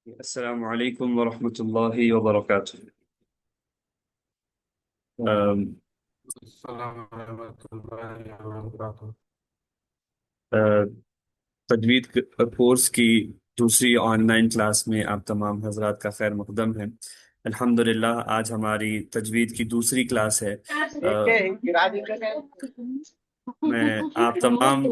السلام علیکم ورحمۃ اللہ وبرکاتہ۔ آم، السلام ورحمۃ اللہ وبرکاتہ۔ آ، تجوید کورس کی دوسری آن لائن کلاس میں آپ تمام حضرات کا خیر مقدم ہے۔ الحمدللہ آج ہماری تجوید کی دوسری کلاس ہے۔ آ، میں آپ تمام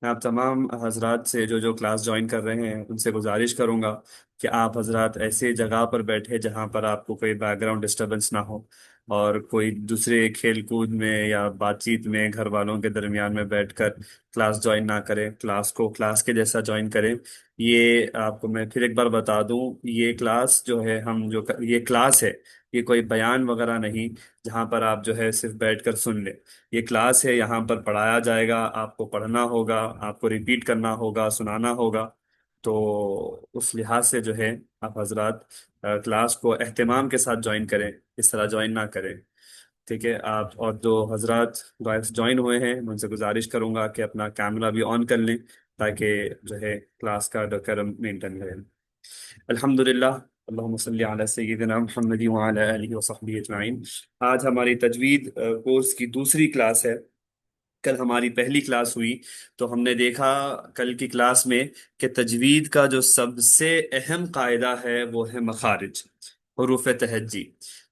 میں آپ تمام حضرات سے جو کلاس جوائن کر رہے ہیں ان سے گزارش کروں گا کہ آپ حضرات ایسے جگہ پر بیٹھے جہاں پر آپ کو کوئی بیک گراؤنڈ ڈسٹربنس نہ ہو، اور کوئی دوسرے کھیل کود میں یا بات چیت میں گھر والوں کے درمیان میں بیٹھ کر کلاس جوائن نہ کریں، کلاس کو کلاس کے جیسا جوائن کریں۔ یہ آپ کو میں پھر ایک بار بتا دوں، یہ کلاس جو ہے یہ کلاس ہے، یہ کوئی بیان وغیرہ نہیں جہاں پر آپ جو ہے صرف بیٹھ کر سن لیں۔ یہ کلاس ہے، یہاں پر پڑھایا جائے گا، آپ کو پڑھنا ہوگا، آپ کو ریپیٹ کرنا ہوگا، سنانا ہوگا۔ تو اس لحاظ سے جو ہے آپ حضرات کلاس کو اہتمام کے ساتھ جوائن کریں، اس طرح جوائن نہ کریں۔ ٹھیک ہے؟ آپ اور جو حضرات جوائن ہوئے ہیں میں ان سے گزارش کروں گا کہ اپنا کیمرہ بھی آن کر لیں تاکہ جو ہے کلاس کا ڈیکورم مینٹین رہے۔ الحمدللہ، اللہم صلی علی سیدنا محمد وعلی آلہ وصحبہ اجمعین۔ آج ہماری تجوید کورس کی دوسری کلاس ہے۔ کل ہماری پہلی کلاس ہوئی تو ہم نے دیکھا کل کی کلاس میں کہ تجوید کا جو سب سے اہم قاعدہ ہے وہ ہے مخارج، حروف تہجی۔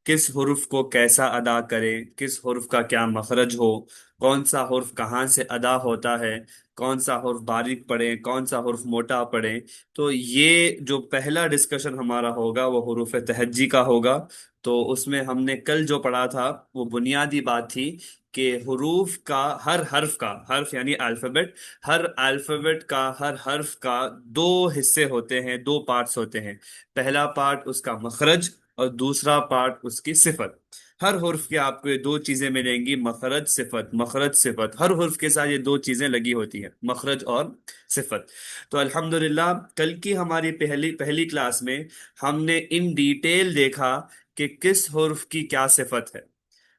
کس حرف کو کیسا ادا کریں، کس حرف کا کیا مخرج ہو، کون سا حرف کہاں سے ادا ہوتا ہے، کون سا حرف باریک پڑے، کون سا حرف موٹا پڑے۔ تو یہ جو پہلا ڈسکشن ہمارا ہوگا وہ حروف تہجی کا ہوگا۔ تو اس میں ہم نے کل جو پڑھا تھا وہ بنیادی بات تھی کہ حروف کا ہر حرف کا، حرف یعنی الفابet، ہر الفابet کا ہر حرف کا دو حصے ہوتے ہیں، دو پارٹس ہوتے ہیں۔ پہلا پارٹ اس کا مخرج اور دوسرا پارٹ اس کی صفت۔ ہر حرف کے آپ کو یہ دو چیزیں ملیں گی، مخرج صفت، مخرج صفت۔ ہر حرف کے ساتھ یہ دو چیزیں لگی ہوتی ہیں، مخرج اور صفت۔ تو الحمدللہ کل کی ہماری پہلی پہلی کلاس میں ہم نے ان ڈیٹیل دیکھا کہ کس حرف کی کیا صفت ہے۔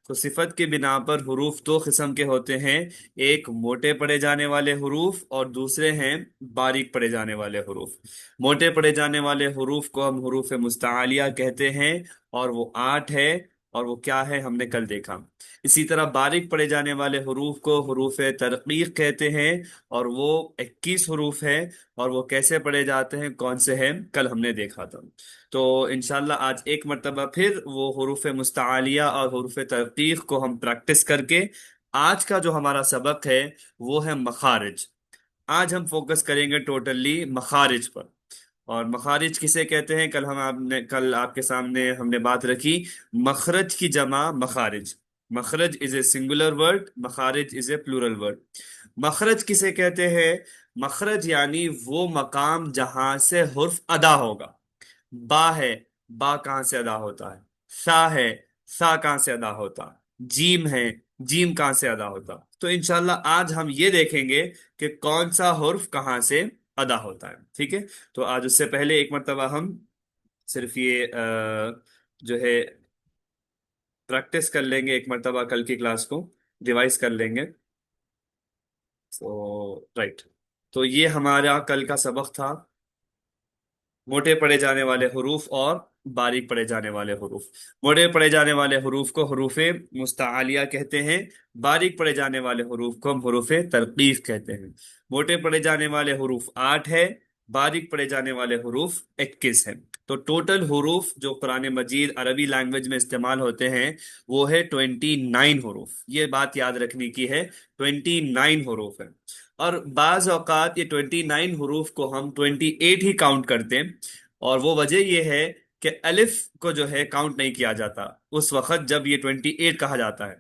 تو صفت کی بنا پر حروف دو قسم کے ہوتے ہیں، ایک موٹے پڑھے جانے والے حروف اور دوسرے ہیں باریک پڑھے جانے والے حروف۔ موٹے پڑھے جانے والے حروف کو ہم حروف مستعلیہ کہتے ہیں، اور وہ 8 ہے، اور وہ کیا ہے ہم نے کل دیکھا۔ اسی طرح باریک پڑھے جانے والے حروف کو حروف ترقیق کہتے ہیں، اور وہ 21 حروف ہے، اور وہ کیسے پڑھے جاتے ہیں، کون سے ہیں، کل ہم نے دیکھا تھا۔ تو انشاءاللہ آج ایک مرتبہ پھر وہ حروف مستعلیہ اور حروف ترقیق کو ہم پریکٹس کر کے آج کا جو ہمارا سبق ہے وہ ہے مخارج۔ آج ہم فوکس کریں گے ٹوٹلی مخارج پر۔ اور مخارج کسے کہتے ہیں، کل آپ کے سامنے ہم نے بات رکھی، مخرج کی جمع مخارج۔ مخرج از اے سنگولر ورڈ، مخارج از اے پلورل ورڈ۔ مخرج کسے کہتے ہیں؟ مخرج یعنی وہ مقام جہاں سے حرف ادا ہوگا۔ با ہے، با کہاں سے ادا ہوتا ہے؟ سا ہے، سا کہاں سے ادا ہوتا؟ جیم ہے، جیم کہاں سے ادا ہوتا؟ تو انشاءاللہ آج ہم یہ دیکھیں گے کہ کون سا حرف کہاں سے ادا ہوتا ہے۔ ٹھیک ہے؟ تو آج اس سے پہلے ایک مرتبہ ہم صرف یہ جو ہے پریکٹس کر لیں گے، ایک مرتبہ کل کی کلاس کو ریوائز کر لیں گے۔ تو رائٹ، تو یہ ہمارا کل کا سبق تھا، موٹے پڑھے جانے والے حروف اور باریک پڑھے جانے والے حروف۔ موٹے پڑھے جانے والے حروف کو حروف مستعلیہ کہتے ہیں، باریک پڑھے جانے والے حروف کو ہم حروف ترقیق کہتے ہیں۔ موٹے پڑھے جانے والے حروف 8 ہے، باریک پڑھے جانے والے حروف 21 ہیں۔ تو ٹوٹل حروف جو قرآن مجید عربی لینگویج میں استعمال ہوتے ہیں وہ ہے 29 حروف۔ یہ بات یاد رکھنے کی ہے، 29 حروف ہیں۔ اور بعض اوقات یہ 29 حروف کو ہم 28 ہی کاؤنٹ کرتے ہیں، اور وہ وجہ یہ ہے کہ الف کو جو ہے کاؤنٹ نہیں کیا جاتا اس وقت جب یہ 28 کہا جاتا ہے،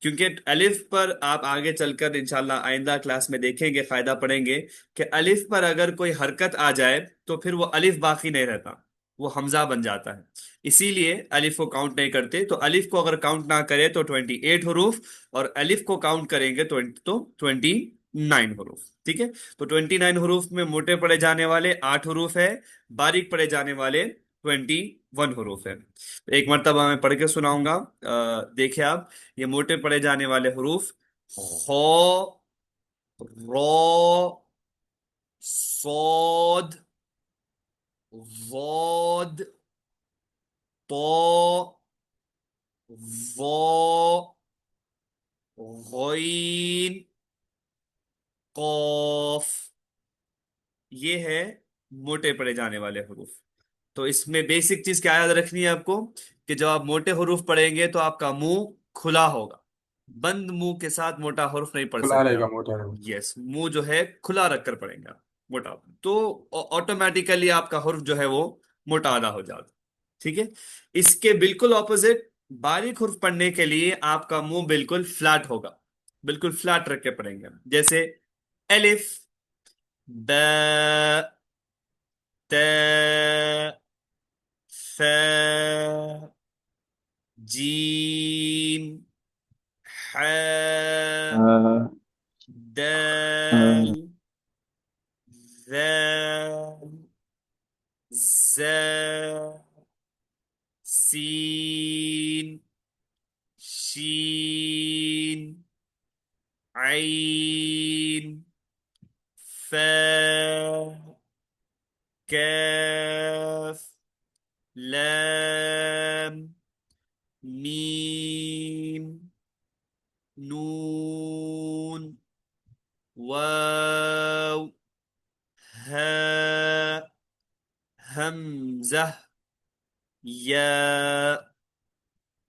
کیونکہ الف پر آپ آگے چل کر انشاءاللہ آئندہ کلاس میں دیکھیں گے، فائدہ پڑیں گے کہ الف پر اگر کوئی حرکت آ جائے تو پھر وہ الف باقی نہیں رہتا، وہ حمزہ بن جاتا ہے۔ اسی لیے الف کو کاؤنٹ نہیں کرتے۔ تو الف کو اگر کاؤنٹ نہ کرے تو 28 حروف، اور الف کو کاؤنٹ کریں گے تو 29 حروف۔ ٹھیک ہے؟ تو 29 حروف میں موٹے پڑے جانے والے 8 حروف ہے، باریک پڑے جانے والے 21 حروف ہے۔ ایک مرتبہ میں پڑھ کے سناؤں گا، دیکھیں آپ، یہ موٹے پڑے جانے والے حروف: خو، رو، صاد، ضاد، طاء، ظاء، غين، قاف. یہ ہے موٹے پڑے جانے والے حروف. تو اس میں بیسک چیز کیا یاد رکھنی ہے آپ کو؟ کہ جب آپ موٹے حروف پڑھیں گے تو آپ کا منہ کھلا ہوگا. بند منہ کے ساتھ موٹا حرف نہیں پڑھ کھلا سکتے رہے گا آپ. موٹا رہے یس، منہ جو ہے کھلا رکھ کر پڑھیں گے آپ موٹا. تو آٹومیٹیکلی آپ کا حرف جو ہے وہ موٹا ادا ہو جاتا. ٹھیک ہے. اس کے بالکل اپوزٹ، باریک حرف پڑھنے کے لیے آپ کا منہ بالکل فلیٹ ہوگا. بالکل فلیٹ رکھ کے پڑھیں گے. جیسے الف، باء، تاء، ثاء، جيم، حاء، گا. دال، ذال، زال، سين، شين، عين، فاء، كاف، لام، ميم، نون، واو، هاء، همزة، یا.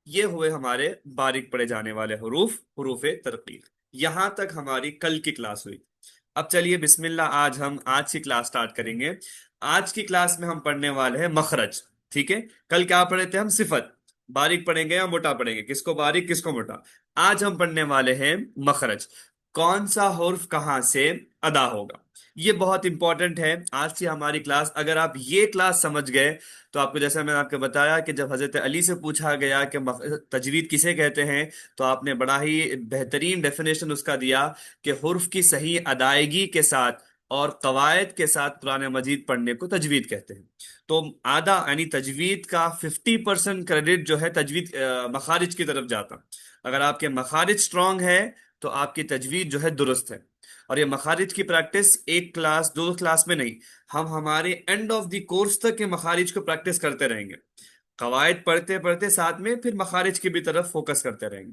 یہ ہوئے ہمارے باریک پڑے جانے والے حروف، حروف ترقیق. یہاں تک ہماری کل کی کلاس ہوئی. اب چلیے بسم اللہ، آج کی کلاس سٹارٹ کریں گے. آج کی کلاس میں ہم پڑھنے والے ہیں مخرج. ٹھیک ہے. کل کیا پڑھے تھے ہم؟ صفت. باریک پڑھیں گے یا موٹا پڑھیں گے، کس کو باریک کس کو موٹا. آج ہم پڑھنے والے ہیں مخرج. کون سا حرف کہاں سے ادا ہوگا. یہ بہت امپورٹنٹ ہے آج کی ہماری کلاس. اگر آپ یہ کلاس سمجھ گئے تو آپ کو، جیسا میں نے آپ کو بتایا کہ جب حضرت علی سے پوچھا گیا کہ تجوید کسے کہتے ہیں، تو آپ نے بڑا ہی بہترین ڈیفینیشن اس کا دیا کہ حرف کی صحیح ادائیگی کے ساتھ اور قواعد کے ساتھ قرآن مجید پڑھنے کو تجوید کہتے ہیں. تو آدھا یعنی تجوید کا 50% کریڈٹ جو ہے تجوید مخارج کی طرف جاتا. اگر آپ کے مخارج سٹرونگ ہے تو آپ کی تجوید جو ہے درست ہے. اور یہ مخارج کی پریکٹس ایک کلاس دو کلاس میں نہیں، ہم ہمارے اینڈ آف دی کورس تک کے مخارج کو پریکٹس کرتے رہیں گے. قواعد پڑھتے پڑھتے ساتھ میں پھر مخارج کی بھی طرف فوکس کرتے رہیں گے.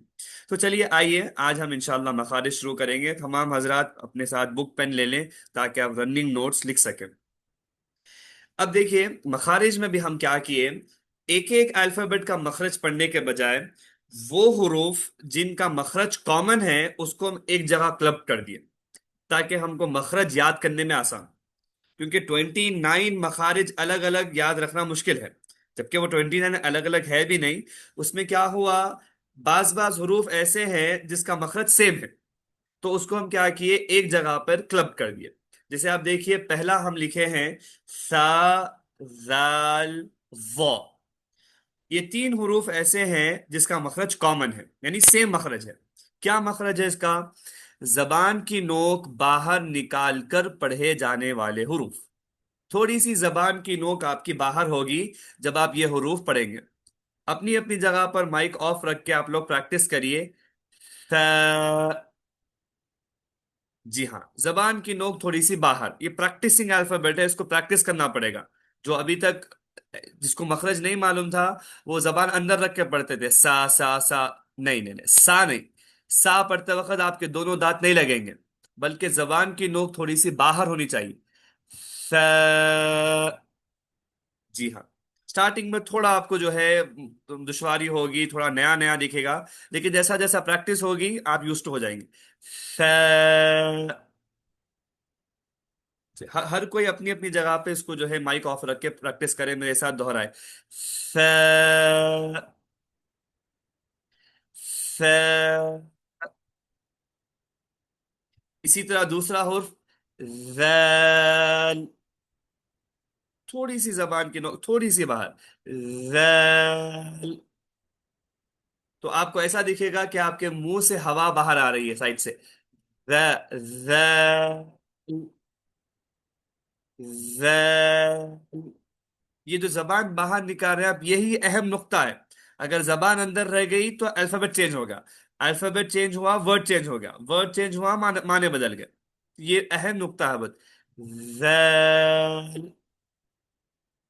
تو چلیے آئیے آج ہم انشاءاللہ مخارج شروع کریں گے. تمام حضرات اپنے ساتھ بک پین لے لیں تاکہ آپ رننگ نوٹس لکھ سکیں. اب دیکھیے مخارج میں بھی ہم کیا کیے، ایک ایک الفابet کا مخرج پڑھنے کے بجائے وہ حروف جن کا مخرج کامن ہے اس کو ہم ایک جگہ کلب کر دیے تاکہ ہم کو مخرج یاد کرنے میں آسان. کیونکہ 29 مخارج الگ الگ یاد رکھنا مشکل ہے، جبکہ وہ 29 الگ الگ ہے بھی نہیں. اس میں کیا ہوا، بعض حروف ایسے ہیں جس کا مخرج سیم ہے، تو اس کو ہم کیا کیے ایک جگہ پر کلب کر دیے. جیسے آپ دیکھیے پہلا ہم لکھے ہیں سا، زال، وا. یہ تین حروف ایسے ہیں جس کا مخرج کامن ہے یعنی سیم مخرج ہے. کیا مخرج ہے اس کا؟ زبان کی نوک باہر نکال کر پڑھے جانے والے حروف. تھوڑی سی زبان کی نوک آپ کی باہر ہوگی جب آپ یہ حروف پڑھیں گے. اپنی اپنی جگہ پر مائک آف رکھ کے آپ لوگ پریکٹس کریے. ث. جی ہاں، زبان کی نوک تھوڑی سی باہر. یہ پریکٹسنگ الفابیٹ ہے، اس کو پریکٹس کرنا پڑے گا. جو ابھی تک جس کو مخرج نہیں معلوم تھا وہ زبان اندر رکھ کے پڑھتے تھے، سا سا سا. نہیں نہیں نہیں، سا نہیں. سا پڑھتے وقت آپ کے دونوں دانت نہیں لگیں گے، بلکہ زبان کی نوک تھوڑی سی باہر ہونی چاہیے. ف. جی ہاں. سٹارٹنگ میں تھوڑا آپ کو جو ہے دشواری ہوگی، تھوڑا نیا نیا دکھے گا، لیکن جیسا جیسا پریکٹس ہوگی آپ یوزڈ ہو جائیں گے. ف. ہر کوئی اپنی اپنی جگہ پہ اس کو جو ہے مائک آف رکھ کے پریکٹس کرے، میرے ساتھ دہرائے. ف. ف. اسی طرح دوسرا حرف ذال. تھوڑی سی زبان کی نوک تھوڑی سی باہر. ذال. تو آپ کو ایسا دکھے گا کہ آپ کے منہ سے ہوا باہر آ رہی ہے سائڈ سے. ذال، ذال. یہ جو زبان باہر نکال رہے ہیں آپ، یہی اہم نقطہ ہے. اگر زبان اندر رہ گئی تو الفابet چینج ہوگا، الفابet چینج ہوا ورڈ چینج ہو گیا، ورڈ چینج ہوا معنی بدل گئے. یہ اہم نقطہ ہے بس. ذال,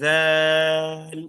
ذال.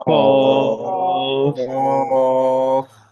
خ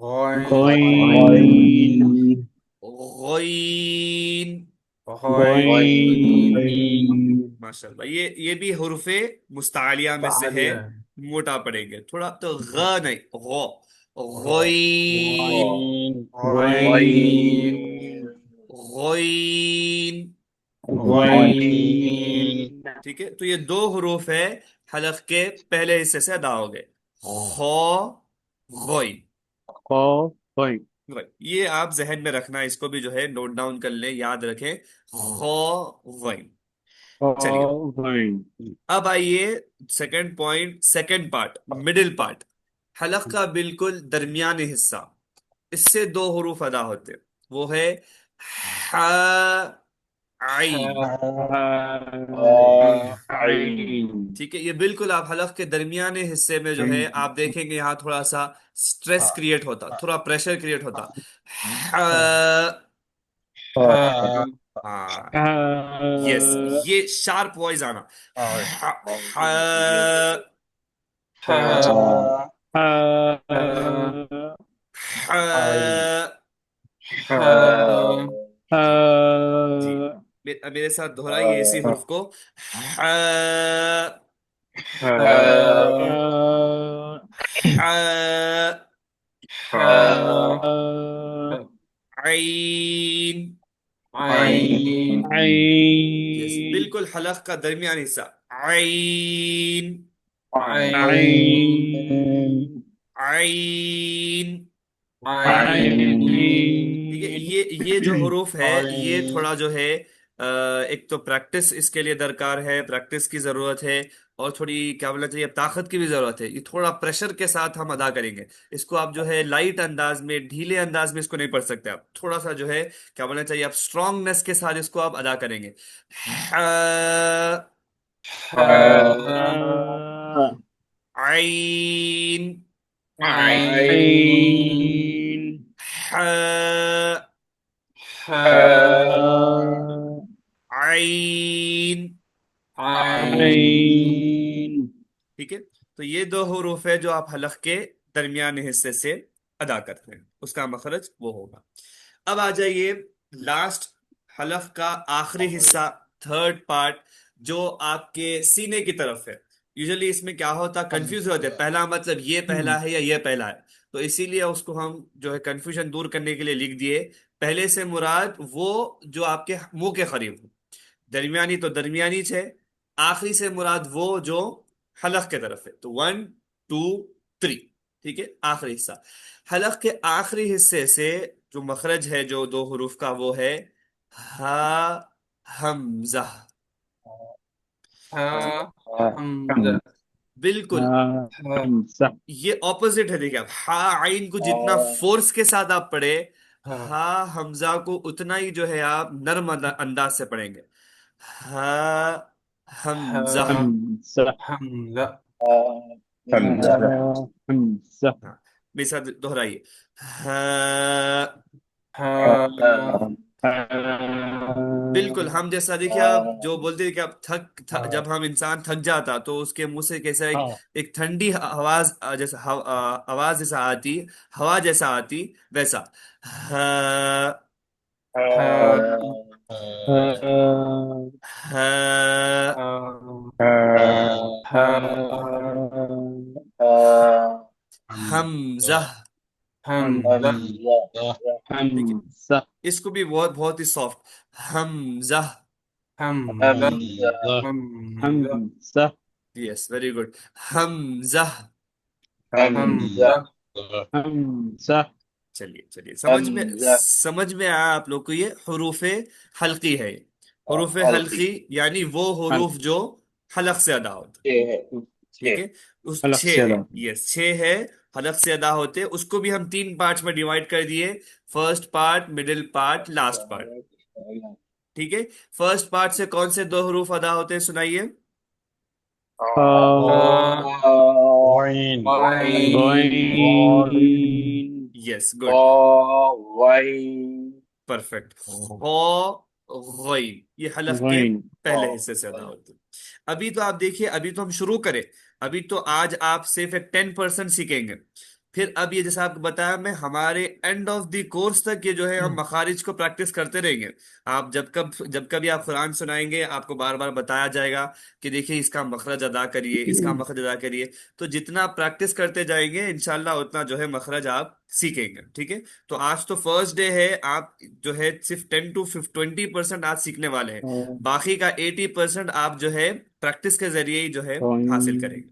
غين غین غين ماشاء اللہ، یہ بھی حروف مستعلیہ میں سے ہے، موٹا پڑیں گے تھوڑا، تو غ نہیں، غو، غوین، غين غوین، غين ٹھیک ہے، تو یہ دو حروف ہے حلق کے پہلے حصے سے ادا ہو گئے، خو، غوئی، قاف غين غوئی۔ یہ آپ ذہن میں رکھنا، اس کو بھی جو ہے نوٹ ڈاؤن کر لیں، یاد رکھیں، خو، غوئی۔ چلیے، قاف غين اب آئیے second point, second part, middle part, حلق کا بالکل درمیانی حصہ، اس سے دو حروف ادا ہوتے، وہ ہے ح، عین، عين ٹھیک ہے، یہ بالکل آپ حلق کے درمیانے حصے میں جو ہے آپ دیکھیں گے یہاں تھوڑا سا سٹریس کریٹ ہوتا، تھوڑا پریشر کریٹ ہوتا، ہاں، یس، یہ شارپ وائز آنا، جی، میرے ساتھ دہرائیے اسی حرف کو، عین، یس، عين بالکل حلق کا درمیانی حصہ، عین، عين عین، ٹھیک ہے، عين یہ جو حروف ہے یہ تھوڑا جو ہے ایک تو پریکٹس اس کے لیے درکار ہے، پریکٹس کی ضرورت ہے، اور تھوڑی کیا بولنا چاہیے، طاقت کی بھی ضرورت ہے، یہ تھوڑا پریشر کے ساتھ ہم ادا کریں گے اس کو، آپ جو ہے لائٹ انداز میں، ڈھیلے انداز میں اس کو نہیں پڑھ سکتے، آپ تھوڑا سا جو ہے کیا بولنا چاہیے، آپ اسٹرانگنیس کے ساتھ اس کو آپ ادا کریں گے، عین، عين عین، عين ٹھیک ہے، تو یہ دو حروف ہے جو آپ حلق کے درمیانے حصے سے ادا کرتے ہیں، اس کا مخرج وہ ہوگا۔ اب آ جائیے لاسٹ، حلق کا آخری حصہ، تھرڈ پارٹ، جو آپ کے سینے کی طرف ہے، یوزلی اس میں کیا ہوتا، کنفیوز ہوتے ہیں، پہلا مطلب یہ پہلا ہے یا یہ پہلا ہے، تو اسی لیے اس کو ہم جو ہے کنفیوژن دور کرنے کے لیے لکھ دیے، پہلے سے مراد وہ جو آپ کے منہ کے قریب ہو، درمیانی تو درمیانی ہے، آخری سے مراد وہ جو حلق کے طرف ہے، تو ون، ٹو، تھری، ٹھیک ہے، آخری حصہ، حلق کے آخری حصے سے جو مخرج ہے جو دو حروف کا، وہ ہے ہا، حمزہ، حمزة بالکل حمزة یہ اپوزٹ ہے، دیکھیں آپ، ہا عین کو جتنا فورس کے ساتھ آپ پڑھے، ہا حمزہ کو اتنا ہی جو ہے آپ نرم انداز سے پڑھیں گے، ہا، حمزہ، حمزة حمزة ہاں، میرے ساتھ دہرائیے، ہا، بالکل ہم جیسا دیکھیے، آپ جو بولتے ہیں کہ آپ جب ہم انسان تھک جاتا تو اس کے منہ سے کیسا ایک ٹھنڈی آواز، جیسا آواز جیسا آتی، ہوا جیسا آتی، ویسا، ہا، ہا، حمزہ، ٹھیک ہے، حمزة اس کو بھی بہت بہت ہی سافٹ، حمزہ، حمزة یس، ویری گڈ، حمزہ، حمزة چلیے چلیے، سمجھ میں آیا آپ لوگ کو، یہ حروف حلقی ہے، حروف حلقی یعنی وہ حروف جو حلق سے ادا ہوتے، ٹھیک ہے، اس حلق چھ سے ہے، ادا یس، چھ ہے حلق سے ادا ہوتے، اس کو بھی ہم تین پارٹس میں ڈیوائڈ کر دیے، first part, middle part, last part, ٹھیک ہے، فرسٹ پارٹ سے کون سے دو حروف ادا ہوتے ہیں، سنائیے، غين یس، گڈ، پرفیکٹ، غین، یہ حلق کے غين پہلے حصے سے ادا ہوتے ہیں۔ ابھی تو آپ دیکھیے، ابھی تو ہم شروع کریں، ابھی تو آج آپ صرف ایک 10% سیکھیں گے، پھر اب یہ جیسا آپ کو بتایا میں، ہمارے اینڈ آف دی کورس تک یہ جو ہے ہم مخارج کو پریکٹس کرتے رہیں گے. آپ جب کبھی آپ قرآن سنائیں گے آپ کو بار بار بتایا جائے گا کہ دیکھیے اس کا مخرج ادا کریے، اس کا مخرج ادا کریے. تو جتنا آپ پریکٹس کرتے جائیں گے انشاءاللہ اتنا جو ہے مخرج آپ سیکھیں گے. ٹھیک ہے، تو آج تو فرسٹ ڈے ہے، آپ جو ہے صرف 10 to 20% آج سیکھنے والے ہیں. باقی کا 80% آپ جو ہے پریکٹس کے ذریعے ہی جو ہے حاصل کریں گے.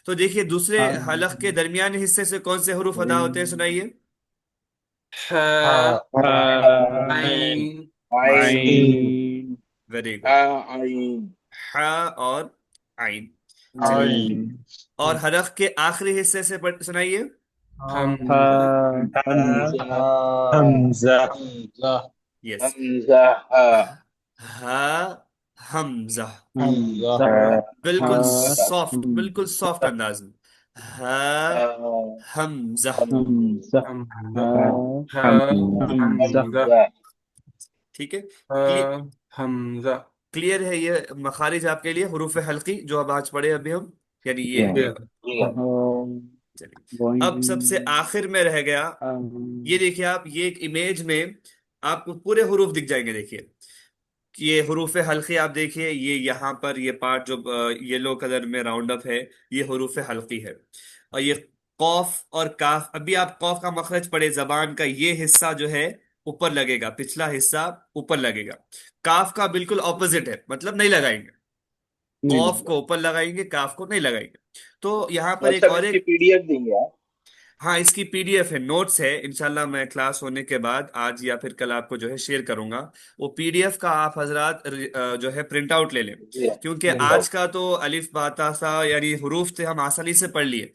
تو دیکھیے دوسرے حلق کے درمیانی حصے سے کون سے حروف ادا ہوتے ہیں، سنائیے. ح عين. عين عين. Very good. عين ح اور عین. چلیے، عين اور حلق کے آخری حصے سے سنائیے. حمزة همزة. حمزة همزة. یس. حمزة ہ حمزہ. همزة. بالکل ها. سافٹ، بالکل سافٹ انداز میں. ہ حمزہ. همزة. ها. همزة. حمزة ٹھیک ہے، حمزة کلیئر ہے یہ مخارج آپ کے لیے حروف حلقی جو اب آج پڑھے ابھی ہم، یعنی یہ. Yeah. چلیے، اب سب سے آخر میں رہ گیا، یہ هم. دیکھیے آپ، یہ ایک امیج میں آپ کو پورے حروف دکھ جائیں گے. دیکھیے کہ یہ حروف حلقی آپ دیکھیے، یہ یہاں پر یہ پارٹ جو یلو کلر میں راؤنڈ اپ ہے یہ حروف حلقی ہے. اور یہ قوف اور کاف، ابھی آپ قوف کا مخرج پڑھے، زبان کا یہ حصہ جو ہے اوپر لگے گا، پچھلا حصہ اوپر لگے گا. کاف کا بالکل اپوزٹ ہے، مطلب نہیں لگائیں گے. قوف کو اوپر لگائیں گے، کاف کو نہیں لگائیں گے. تو یہاں پر ایک مطلب اور اس کی ایک، پی ڈی ایف دیں گے آپ؟ ہاں اس کی PDF ہے، نوٹس ہے، انشاءاللہ میں کلاس ہونے کے بعد آج یا پھر کل آپ کو جو ہے شیئر کروں گا. وہ PDF کا آپ حضرات جو ہے پرنٹ آؤٹ لے لیں، جی کیونکہ پرنٹ آج آؤٹ. کا تو الف با تا سا یعنی حروف تھے ہم آسانی سے پڑھ لیے.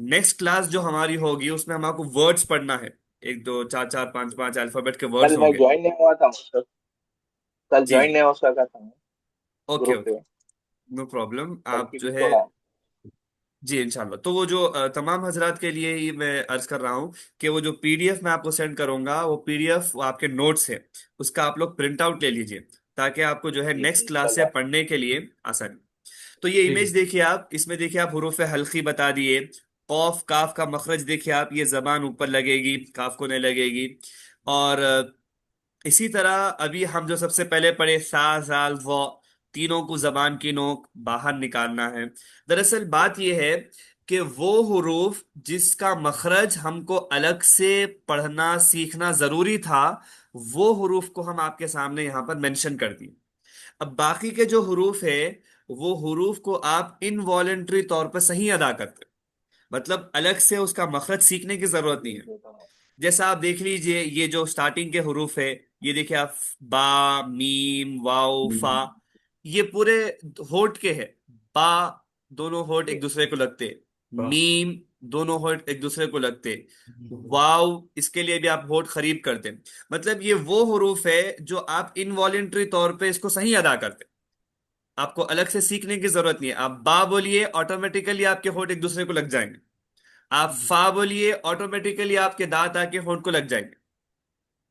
نیکسٹ کلاس جو ہماری ہوگی اس میں ہم آپ کو ورڈز پڑھنا ہے، ایک دو چار چار پانچ پانچ الفابet کے ورڈز کل میں ہوں گے. جوائن نہیں ہوا تھا مطلب، کل جی جوائن نہیں ہو سکا تھا میں اوکے گروپ اوکے، پہ. No problem. آپ جو کنفیوژن ہے، تھوڑا. جی انشاءاللہ، تو وہ جو تمام حضرات کے لیے ہی میں عرض کر رہا ہوں کہ وہ جو PDF میں آپ کو سینڈ کروں گا، وہ PDF وہ آپ کے نوٹس ہے، اس کا آپ لوگ پرنٹ آؤٹ لے لیجئے تاکہ آپ کو جو ہے جی جی نیکسٹ کلاس سے انشاءاللہ. پڑھنے کے لیے آسانی. تو یہ امیج دیکھیے آپ، اس میں دیکھیے آپ حروف حلقی بتا دیے. قوف کاف کا مخرج دیکھیے آپ، یہ زبان اوپر لگے گی، کاف کو نہیں لگے گی. اور اسی طرح ابھی ہم جو سب سے پہلے پڑھے سا زال و، تینوں کو زبان کی نوک باہر نکالنا ہے. دراصل بات یہ ہے کہ وہ حروف جس کا مخرج ہم کو الگ سے پڑھنا سیکھنا ضروری تھا، وہ حروف کو ہم آپ کے سامنے یہاں پر مینشن کر دی. اب باقی کے جو حروف ہے وہ حروف کو آپ انوالنٹری طور پر صحیح ادا کرتے، مطلب الگ سے اس کا مخرج سیکھنے کی ضرورت نہیں ہے. جیسا آپ دیکھ لیجئے یہ جو سٹارٹنگ کے حروف ہے، یہ دیکھیں آپ، با میم واو فا، یہ پورے ہونٹ کے ہے. با دونوں ہونٹ ایک دوسرے کو لگتے، میم دونوں ہونٹ ایک دوسرے کو لگتے، واو اس کے لیے بھی آپ ہونٹ قریب کرتے. مطلب یہ وہ حروف ہے جو آپ انوالنٹری طور پہ اس کو صحیح ادا کرتے، آپ کو الگ سے سیکھنے کی ضرورت نہیں ہے. آپ با بولیے آٹومیٹیکلی آپ کے ہونٹ ایک دوسرے کو لگ جائیں گے. آپ فا بولیے آٹومیٹیکلی آپ کے دانت آ کے ہونٹ کو لگ جائیں گے.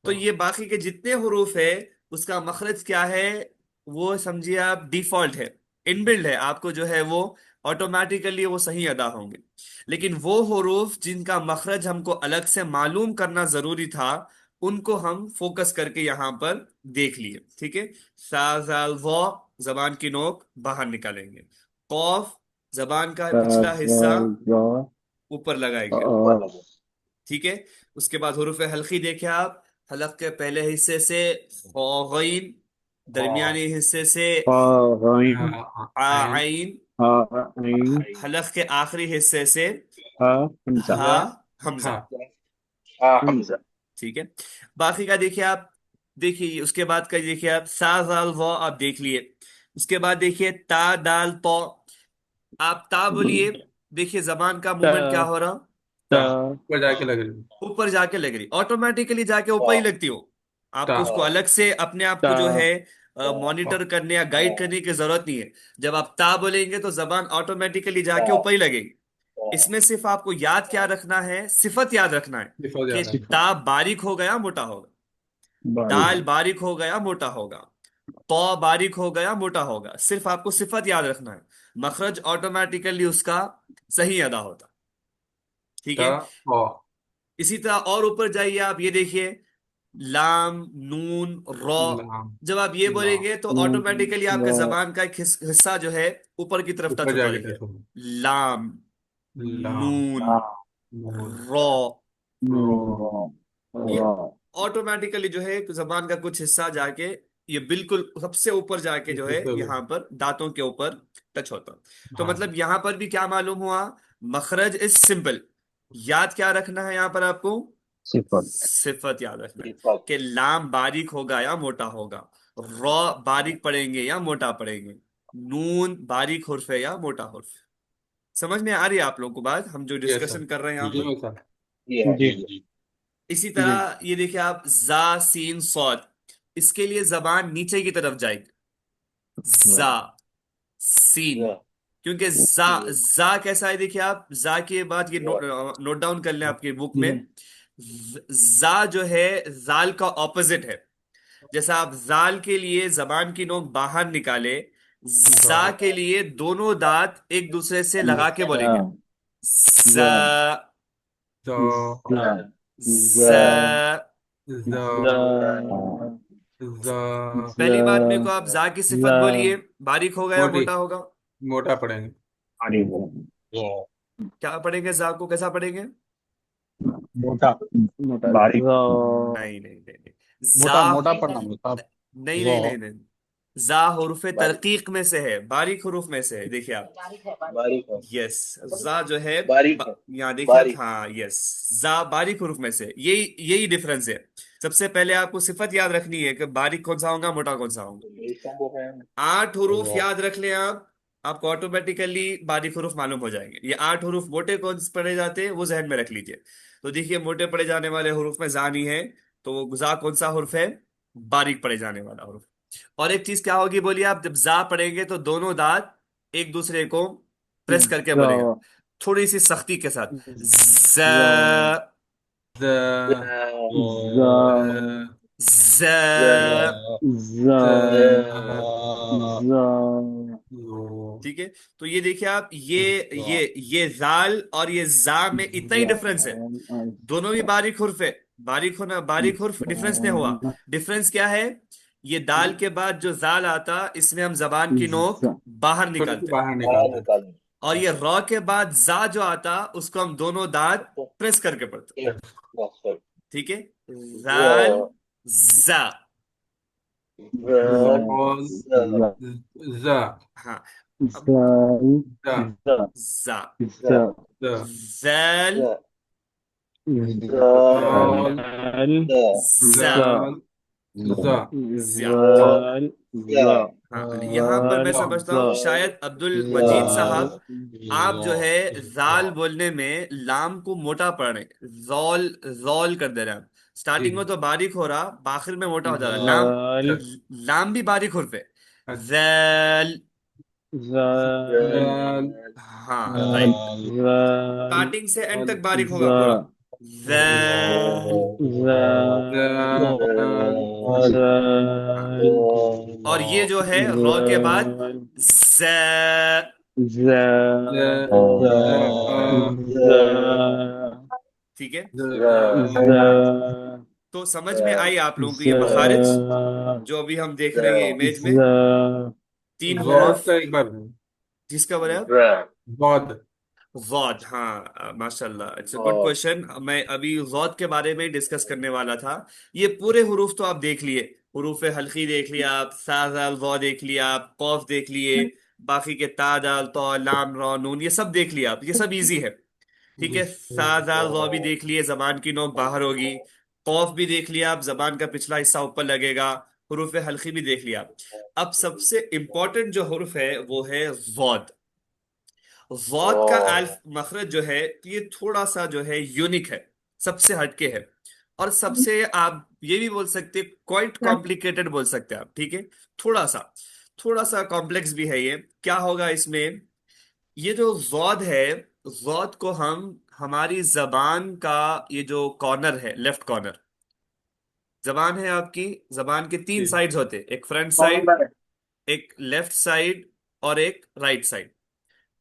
تو یہ باقی کے جتنے حروف ہے اس کا مخرج کیا ہے، وہ سمجھیے آپ ڈیفالٹ ہے، ان بلڈ ہے، آپ کو جو ہے وہ آٹومیٹیکلی وہ صحیح ادا ہوں گے. لیکن وہ حروف جن کا مخرج ہم کو الگ سے معلوم کرنا ضروری تھا ان کو ہم فوکس کر کے یہاں پر دیکھ لیے. ٹھیک ہے، سا زال و زبان کی نوک باہر نکالیں گے. قوف زبان کا پچھلا حصہ اوپر لگائیں گے. اوپر لگے. ٹھیک ہے، اس کے بعد حروف حلقی دیکھیں آپ، حلق کے پہلے حصے سے غین، درمیانی حصے سے غين. عین، عين. حلق کے آخری حصے سے همزة. ہا حمزہ. حمزہ. ٹھیک ہے، باقی کا دیکھیے آپ، دیکھیے اس کے بعد کا دیکھیے آپ، سا زال و آپ دیکھ لیے. اس کے بعد دیکھیے تا دال تو، آپ تا بولیے، دیکھیے زبان کا موومنٹ کیا تا. ہو رہا، تا. اوپر جا کے لگ رہی، آٹومیٹیکلی جا کے اوپر ہی لگتی ہو. آپ کو اس کو الگ سے اپنے آپ کو جو تا. ہے مانیٹر کرنے یا گائیڈ کرنے کی ضرورت نہیں ہے. جب آپ تا بولیں گے تو زبان آٹومیٹیکلی جا کے اوپر ہی لگے گی. اس میں صرف آپ کو یاد کیا رکھنا ہے، صفت یاد رکھنا ہے کہ صفة. تا باریک ہو گیا موٹا ہوگا، باریک. دال باریک ہو گیا موٹا ہوگا، تو باریک ہو گیا موٹا ہوگا. صرف آپ کو صفت یاد رکھنا ہے، مخرج آٹومیٹیکلی اس کا صحیح ادا ہوتا. ٹھیک ہے، اسی طرح اور اوپر جائیے آپ، یہ دیکھیے لام نون رو، لام جب آپ یہ بولیں لام گے تو آٹومیٹیکلی آپ کے زبان کا ایک حصہ جو ہے اوپر کی طرف اوپر ٹچ جا ہوتا کے ہے. ٹچ ہوگا. لام لام نون نون رو، رو یہ را آٹومیٹیکلی جو ہے زبان کا کچھ حصہ جا کے یہ بالکل سب سے اوپر جا کے جو ہے یہاں پر دانتوں کے اوپر ٹچ ہوتا. تو ہاں مطلب یہاں پر بھی کیا معلوم ہوا، مخرج از سمپل. یاد کیا رکھنا ہے یہاں پر آپ کو؟ صفت صفت یاد رکھنا ہے صفت کہ لام باریک ہوگا یا موٹا ہوگا، رو باریک پڑھیں گے یا موٹا پڑھیں گے، نون باریک حرف ہے یا موٹا حرف. سمجھ میں آ رہی ہے آپ لوگوں کو بات، ہم جو یس سر ڈسکشن کر رہے ہیں یہاں جی پر؟ میں سر یہ ہے. جی اسی جی طرح یہ دیکھیں آپ، زا سین صاد، اس کے لیے زبان نیچے کی طرف جائے گی. زا سین، ز کیونکہ زا زا کیسا ہے دیکھیے آپ، زا کے بعد یہ ز نوٹ ڈاؤن کر لیں آپ کے بک میں. زا جو ہے زال کا اپوزٹ ہے. جیسا آپ زال کے لیے زبان کی نوک باہر نکالے، زا کے لیے دونوں دانت ایک دوسرے سے لگا کے بولیں گے. ز ز ز ز ز پہلی بار میرے کو آپ زا کی صفت بولیے، باریک ہوگا یا موٹی موٹا ہوگا؟ موٹا پڑیں گے. کیا پڑھیں گے؟ زا کو کیسا پڑھیں گے؟ موٹا باریک نہیں نہیں نہیں نہیں. زا موٹا موٹا پڑھنا صاحب. نہیں نہیں نہیں نہیں، زا حروف ترقیق میں سے ہے، باریک حروف میں سے ہے. دیکھیے آپ، باریک ہے. یس، زا جو ہے باریک ہے. یہاں دیکھیے آپ، باریک. ہاں یس، زا باریک حروف میں سے. یہی ڈفرنس ہے. سب سے پہلے آپ کو صفت یاد رکھنی ہے کہ باریک کون سا ہوگا، موٹا کون سا ہوگا. ریشم وہ ہے. 8 حروف یاد رکھ لیں آپ کو آٹومیٹیکلی باریک حروف معلوم ہو جائیں گے. یہ 8 حروف موٹے کون سے پڑھے جاتے ہیں وہ ذہن میں رکھ لیجئے. تو دیکھیے موٹے پڑھے جانے والے حروف میں زا نہیں ہے، تو وہ زا کون سا حرف ہے؟ باریک پڑھے جانے والا حرف. اور ایک چیز کیا ہوگی بولیے آپ، جب زا پڑھیں گے تو دونوں دانت ایک دوسرے کو پریس کر کے بولے گا، تھوڑی سی سختی کے ساتھ. ز ز ز ز ٹھیک ہے. تو یہ دیکھیے آپ، یہ زال اور یہ زا میں اتنا ہی ڈفرنس ہے. دونوں بھی باریک حرف ہے، باریک ہونا باریک حرف ڈفرنس نہیں ہوا. ڈفرنس کیا ہے؟ یہ دال کے بعد جو زال آتا اس میں ہم زبان کی نوک باہر تھوڑی سی نکالتے، باہر باہر نکالتے. نکالیں. اور یہ را کے بعد زا جو آتا اس کو ہم دونوں دانت پریس کر کے پڑھتے. ایک بس. ٹھیک ہے، زال زا. زال ز ہاں، اب ز زا، ز زال زال زا. زال ز زیا. ہاں، یہاں پر میں سمجھتا ہوں شاید عبد المجید صاحب آپ جو ہے زال بولنے میں لام کو موٹا پڑھ رہے ہیں، زول زول کر دے رہے ہیں. سٹارٹنگ میں تو باریک ہو رہا، باخر میں موٹا ہو جا رہا. لام لام بھی باریک حرف ہے. زال، ہاں رائٹ، اسٹارٹنگ سے اینڈ تک باریک ہوگا پورا. زال، ہاں. اور یہ جو ہے رو کے بعد ز، ٹھیک ہے. تو سمجھ میں آئی آپ لوگوں کو یہ مخارج جو ابھی ہم دیکھ رہے ہیں یہ امیج میں؟ 3 حروف، کا ایک بار جس کا بولے آپ؟ ضاد غوت، ہاں ماشاء اللہ، اٹس اے گڈ کوشچن. میں ابھی غوت کے بارے میں ڈسکس کرنے والا تھا. یہ پورے حروف تو آپ دیکھ لیے، حروف حلقی دیکھ لیا آپ، سا زال ظا دیکھ لیا آپ، قوف دیکھ لیے، باقی کے تا دال طا لام را نون، یہ سب دیکھ لیا آپ، یہ سب ایزی ہے. ٹھیک ہے، سا زال ظا بھی دیکھ لیے، زبان کی نوک باہر ہوگی. قوف بھی دیکھ لیا آپ، زبان کا پچھلا حصہ اوپر لگے گا. حروف حلقی بھی دیکھ لیا. اب سب سے امپورٹنٹ جو حرف ہے وہ ہے ضاد. ضاد کا الف مخرج جو ہے یہ تھوڑا سا جو ہے یونیک ہے، سب سے ہٹ کے ہے، اور سب سے آپ یہ بھی بول سکتے کوائٹ کمپلیکیٹڈ بول سکتے آپ. ٹھیک ہے، تھوڑا سا کمپلیکس بھی ہے. یہ کیا ہوگا اس میں؟ یہ جو ضاد ہے، ضاد کو ہم ہماری زبان کا یہ جو کارنر ہے، لیفٹ کارنر، زبان ہے آپ کی، زبان کے 3 سائڈز ہوتے، ایک فرنٹ سائڈ، ایک لیفٹ سائڈ، اور ایک رائٹ سائڈ.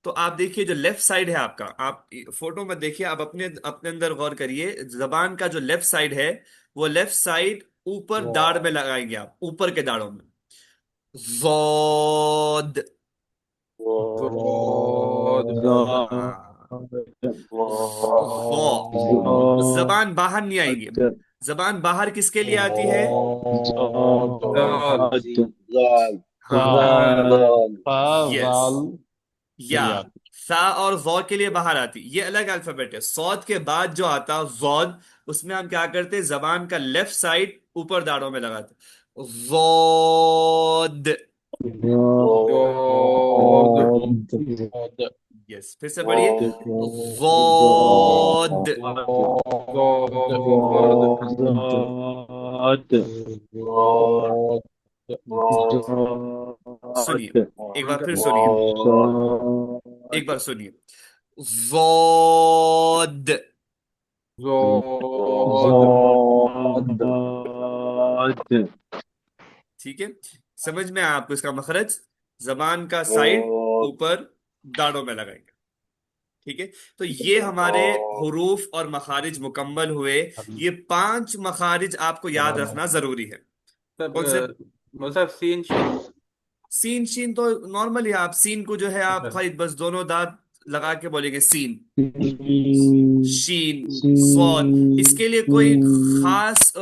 تو آپ دیکھیے جو لیفٹ سائڈ ہے آپ کا، آپ فوٹو میں دیکھیے، آپ اپنے اپنے اندر غور کریے، زبان کا جو لیفٹ سائڈ ہے وہ لیفٹ سائڈ اوپر داڑھ میں لگائیں گے آپ، اوپر کے داڑھوں میں. ضاد. ضاد ہاں. ضا. زبان باہر نہیں آئیں گے. زبان باہر کس کے لیے آتی ہے؟ دال زال ہاں. زال یس. کے یا لیے آتی سا اور زو کے لیے باہر آتی، یہ الگ الفابیٹ ہے. صاد کے بعد جو آتا زود، اس میں ہم کیا کرتے، زبان کا لیفٹ سائڈ اوپر داڑوں میں لگاتے. زود. دود یس، پھر سے پڑھیے. زود. ضاد سنیے، ایک بار پھر سنیے، ایک بار سنیے. زود. ضاد ٹھیک ہے، سمجھ میں آیا آپ کو اس کا مخرج؟ زبان کا سائڈ اوپر داڑوں میں لگائیں گے. ٹھیک ہے، تو یہ ہمارے حروف اور مخارج مکمل ہوئے. یہ 5 مخارج آپ کو یاد رکھنا ضروری ہے. طب کون سے؟ مصحف سین شین سین شین تو نارمل ہے، آپ سین کو جو ہے آپ خالی بس دونوں دانت لگا کے بولیں گے سین. شین. صاد. اس کے لیے کوئی خاص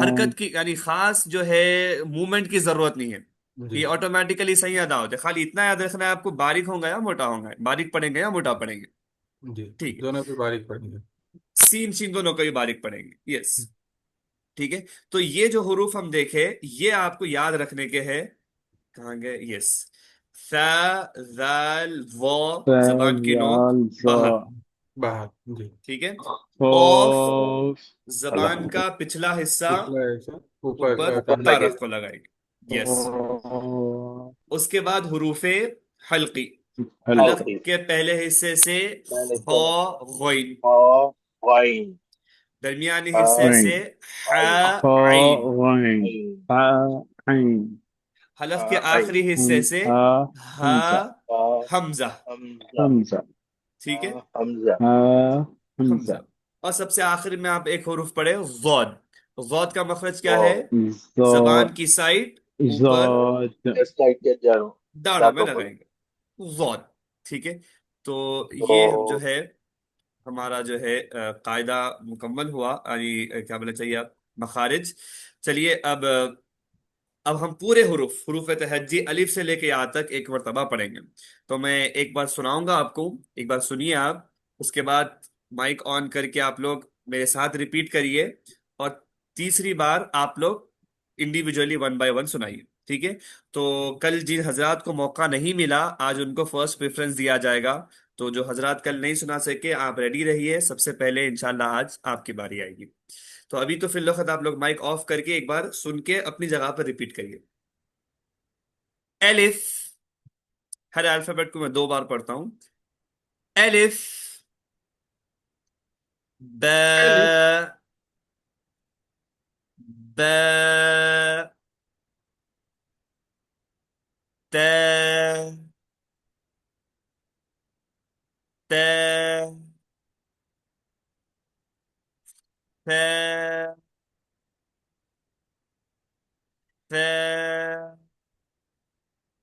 حرکت کی، یعنی خاص جو ہے موومنٹ کی ضرورت نہیں ہے، جی یہ آٹومیٹیکلی صحیح ادا ہوتا ہے. خالی اتنا یاد رکھنا ہے آپ کو، باریک ہوں گا یا موٹا ہوں گا، باریک پڑھیں گے یا موٹا پڑھیں گے. جی ٹھیک ہے، دونوں پہ باریک پڑیں گے سین شین دونوں کو ہی باریک پڑھیں گے. یس. ٹھیک ہے، تو یہ جو حروف ہم دیکھے یہ آپ کو یاد رکھنے کے ہیں. کہاں گئے؟ یس. ثا، ذال، وا، زبان کی نوک باہر. باہر جی ٹھیک ہے. قوف، زبان کا پچھلا حصہ پچھلا ایسا اوپر اوپر کندھے کے طرف کو لگائے گی. یس. اس کے بعد حروف حلقی، حلق حلقی کے پہلے حصے سے پہلے خا، غین، غین درمیانی حصے سے ح، عین، حلق کے آخری حصے سے ہ، حمزہ. حمزہ ٹھیک ہے، حمزہ حمزہ. اور سب سے آخر میں آپ ایک حروف پڑھے ضاد. ضاد کا مخرج کیا ہے؟ زبان کی سائڈ اوپر سائڈ کے جانو داڑھوں میں دانتوں پر لگائیں گے. ضاد. ٹھیک ہے، تو یہ جو ہے ہمارا جو ہے قاعدہ مکمل ہوا، یعنی کیا بولنا چاہیے آپ، مخارج. چلیے اب ہم پورے حروف تہجی الف سے لے کے یہاں تک ایک مرتبہ پڑھیں گے. تو میں ایک بار سناؤں گا آپ کو، ایک بار سنیے آپ، اس کے بعد مائک آن کر کے آپ لوگ میرے ساتھ ریپیٹ کریے، اور تیسری بار آپ لوگ انڈیویجولی 1 بائی 1 سنائیے. ٹھیک ہے، تو کل جن حضرات کو موقع نہیں ملا آج ان کو فرسٹ پریفرنس دیا جائے گا. تو جو حضرات کل نہیں سنا سکے آپ ریڈی رہیے، سب سے پہلے انشاءاللہ آج آپ کی باری آئے گی. تو ابھی تو فی الوقت آپ لوگ مائک آف کر کے ایک بار سن کے اپنی جگہ پر ریپیٹ کریے. الف، ہر الفابet کو میں 2 بار پڑھتا ہوں. الف، الف با، با، تا، تا، ثا، ثا.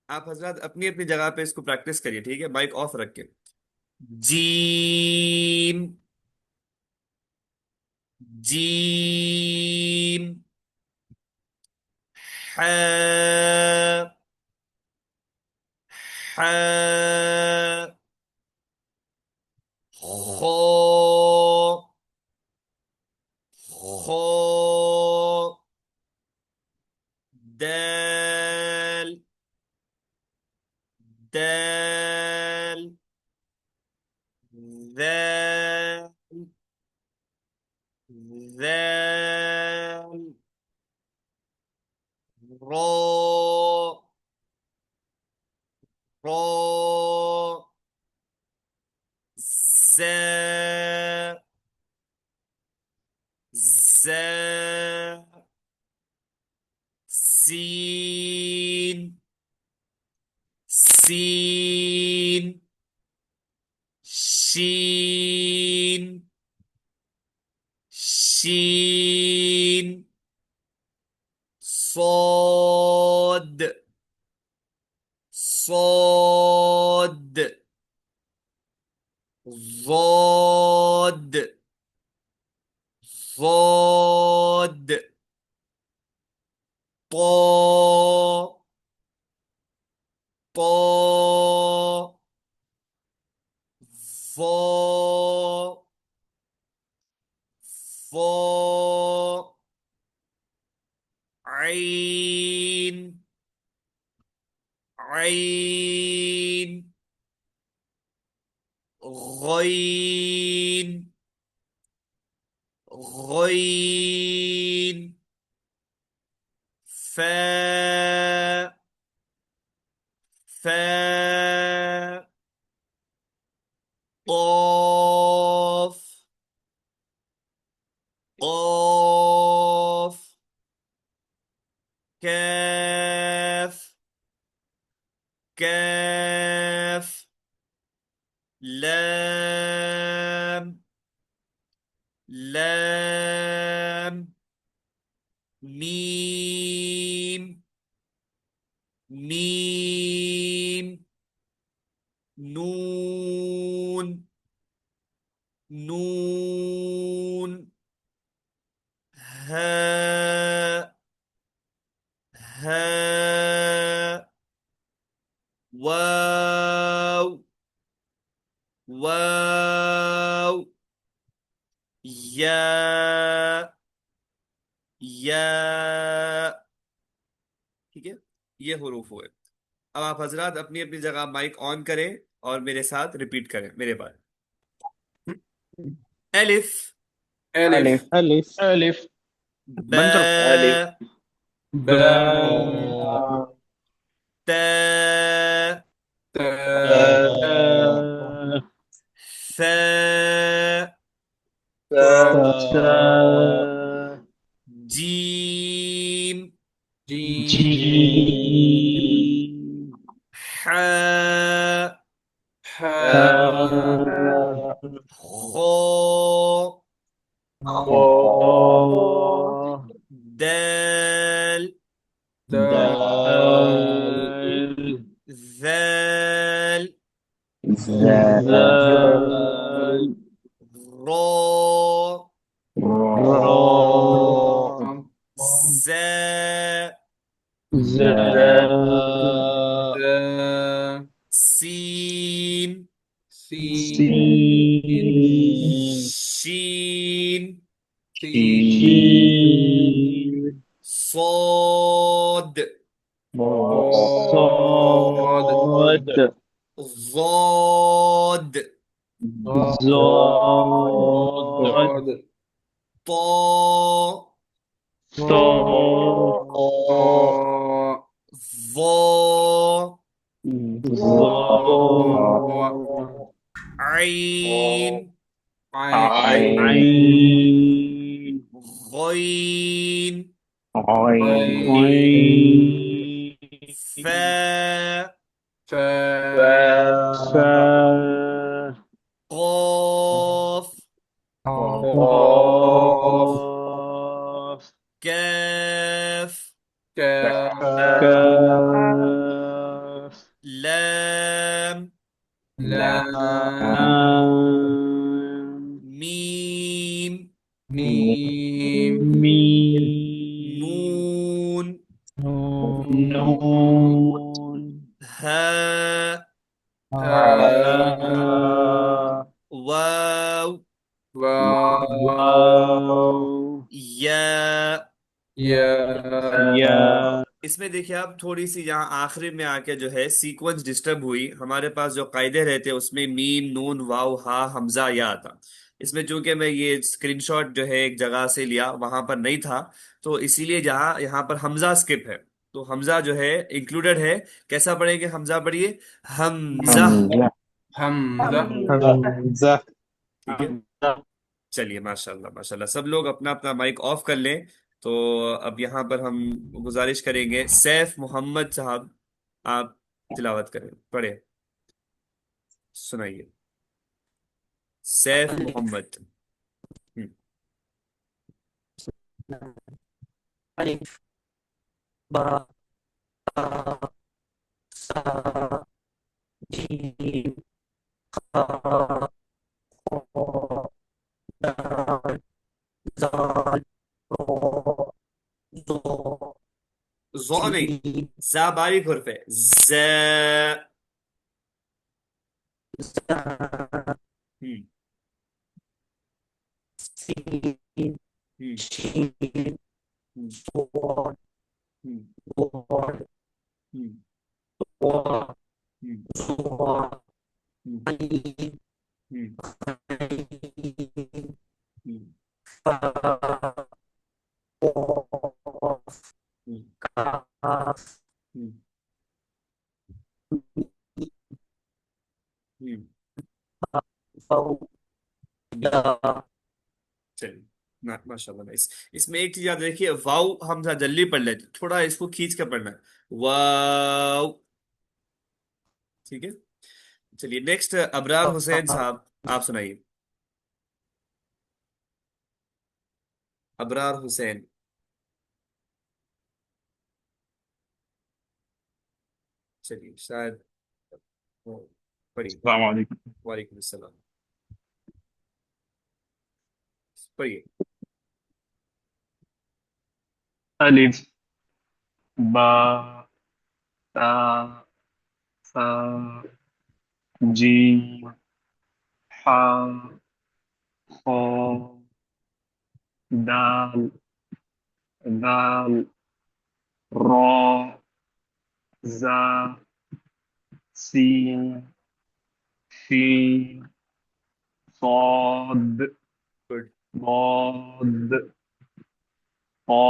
آپ حضرات اپنی اپنی جگہ پہ اس کو پریکٹس کریے، ٹھیک ہے، مائک آف رکھ کے. جیم، جیم، ح، ح، خو، خو، دال، دال، ذال، ذال، را، را، زا، زا، سین، سین، صاد صاد ضاد ضاد طا طا ظا ظا عين عين غين غين فاء فاء قاف قاف كاف كاف لام لام ميم ميم نون نون هاء هاء واو واو یا یا ٹھیک ہے، یہ حروف ہوئے۔ اب آپ حضرات اپنی اپنی جگہ مائک آن کریں اور میرے ساتھ ریپیٹ کریں میرے بعد۔ الف ألف الف ألف ألف با باء تا تاء ثا ثاء جيم جيم حاء حاء خاء خاء دال دال ذال ذال را راء زا زاء سين سين شين شين صاد صاد ضاد ضاد طا ثاء ظا ظاء عين عين غين عين فاء فاء قاف قاف كاف كاف لام لام ميم ميم نون نون هاء هاء واو واو یا یا اس میں دیکھیں آپ تھوڑی سی یہاں آخری میں آ کے جو ہے سیکوینس ڈسٹرب ہوئی، ہمارے پاس جو قاعدے رہتے اس میں میم نون واو ہا حمزہ یا تھا، اس میں چونکہ میں یہ اسکرین شاٹ جو ہے ایک جگہ سے لیا وہاں پر نہیں تھا، تو اسی لیے جہاں یہاں پر حمزہ اسکپ ہے تو حمزہ جو ہے انکلوڈڈ ہے۔ کیسا پڑھیں گے حمزہ؟ پڑھیے حمزہ، حمزہ ٹھیک ہے؟ چلیے ماشاء اللہ ماشاء اللہ، سب لوگ اپنا اپنا مائک آف کر لیں۔ تو اب یہاں پر ہم گزارش کریں گے سیف محمد صاحب، آپ تلاوت کریں، پڑھیں، سنائیے سیف محمد۔ ہم، الف با تا سا جیم خا خا دال زال رو زو زو نہیں، سین زا باریک حرف ہے، ز۔ زا ہم، سین ہم، شین ہم، صاد ہم، ضاد ہم، وا ہم، زوا ہم، عین ہم، عین ہم، فا قاف ہم، کاف ہم، ہم، واو ہم۔ یا چلیے، ماشاء اللہ نائس۔ اس میں ایک چیز یاد رکھیے، واؤ ہم ذرا جلدی پڑھ لیتے، تھوڑا اس کو کھینچ کر پڑھنا ہے، واؤ، ٹھیک ہے؟ چلیے نیکسٹ ابرار حسین صاحب، آپ سنائیے، ابرار حسین، چلیے شاید وہ پڑھیے۔ السلام علیکم. وعلیکم السلام، پڑھیے۔ الف با تا سا جیم حا خا دال ذال را زا سین شین صاد گڈ، ضاد طا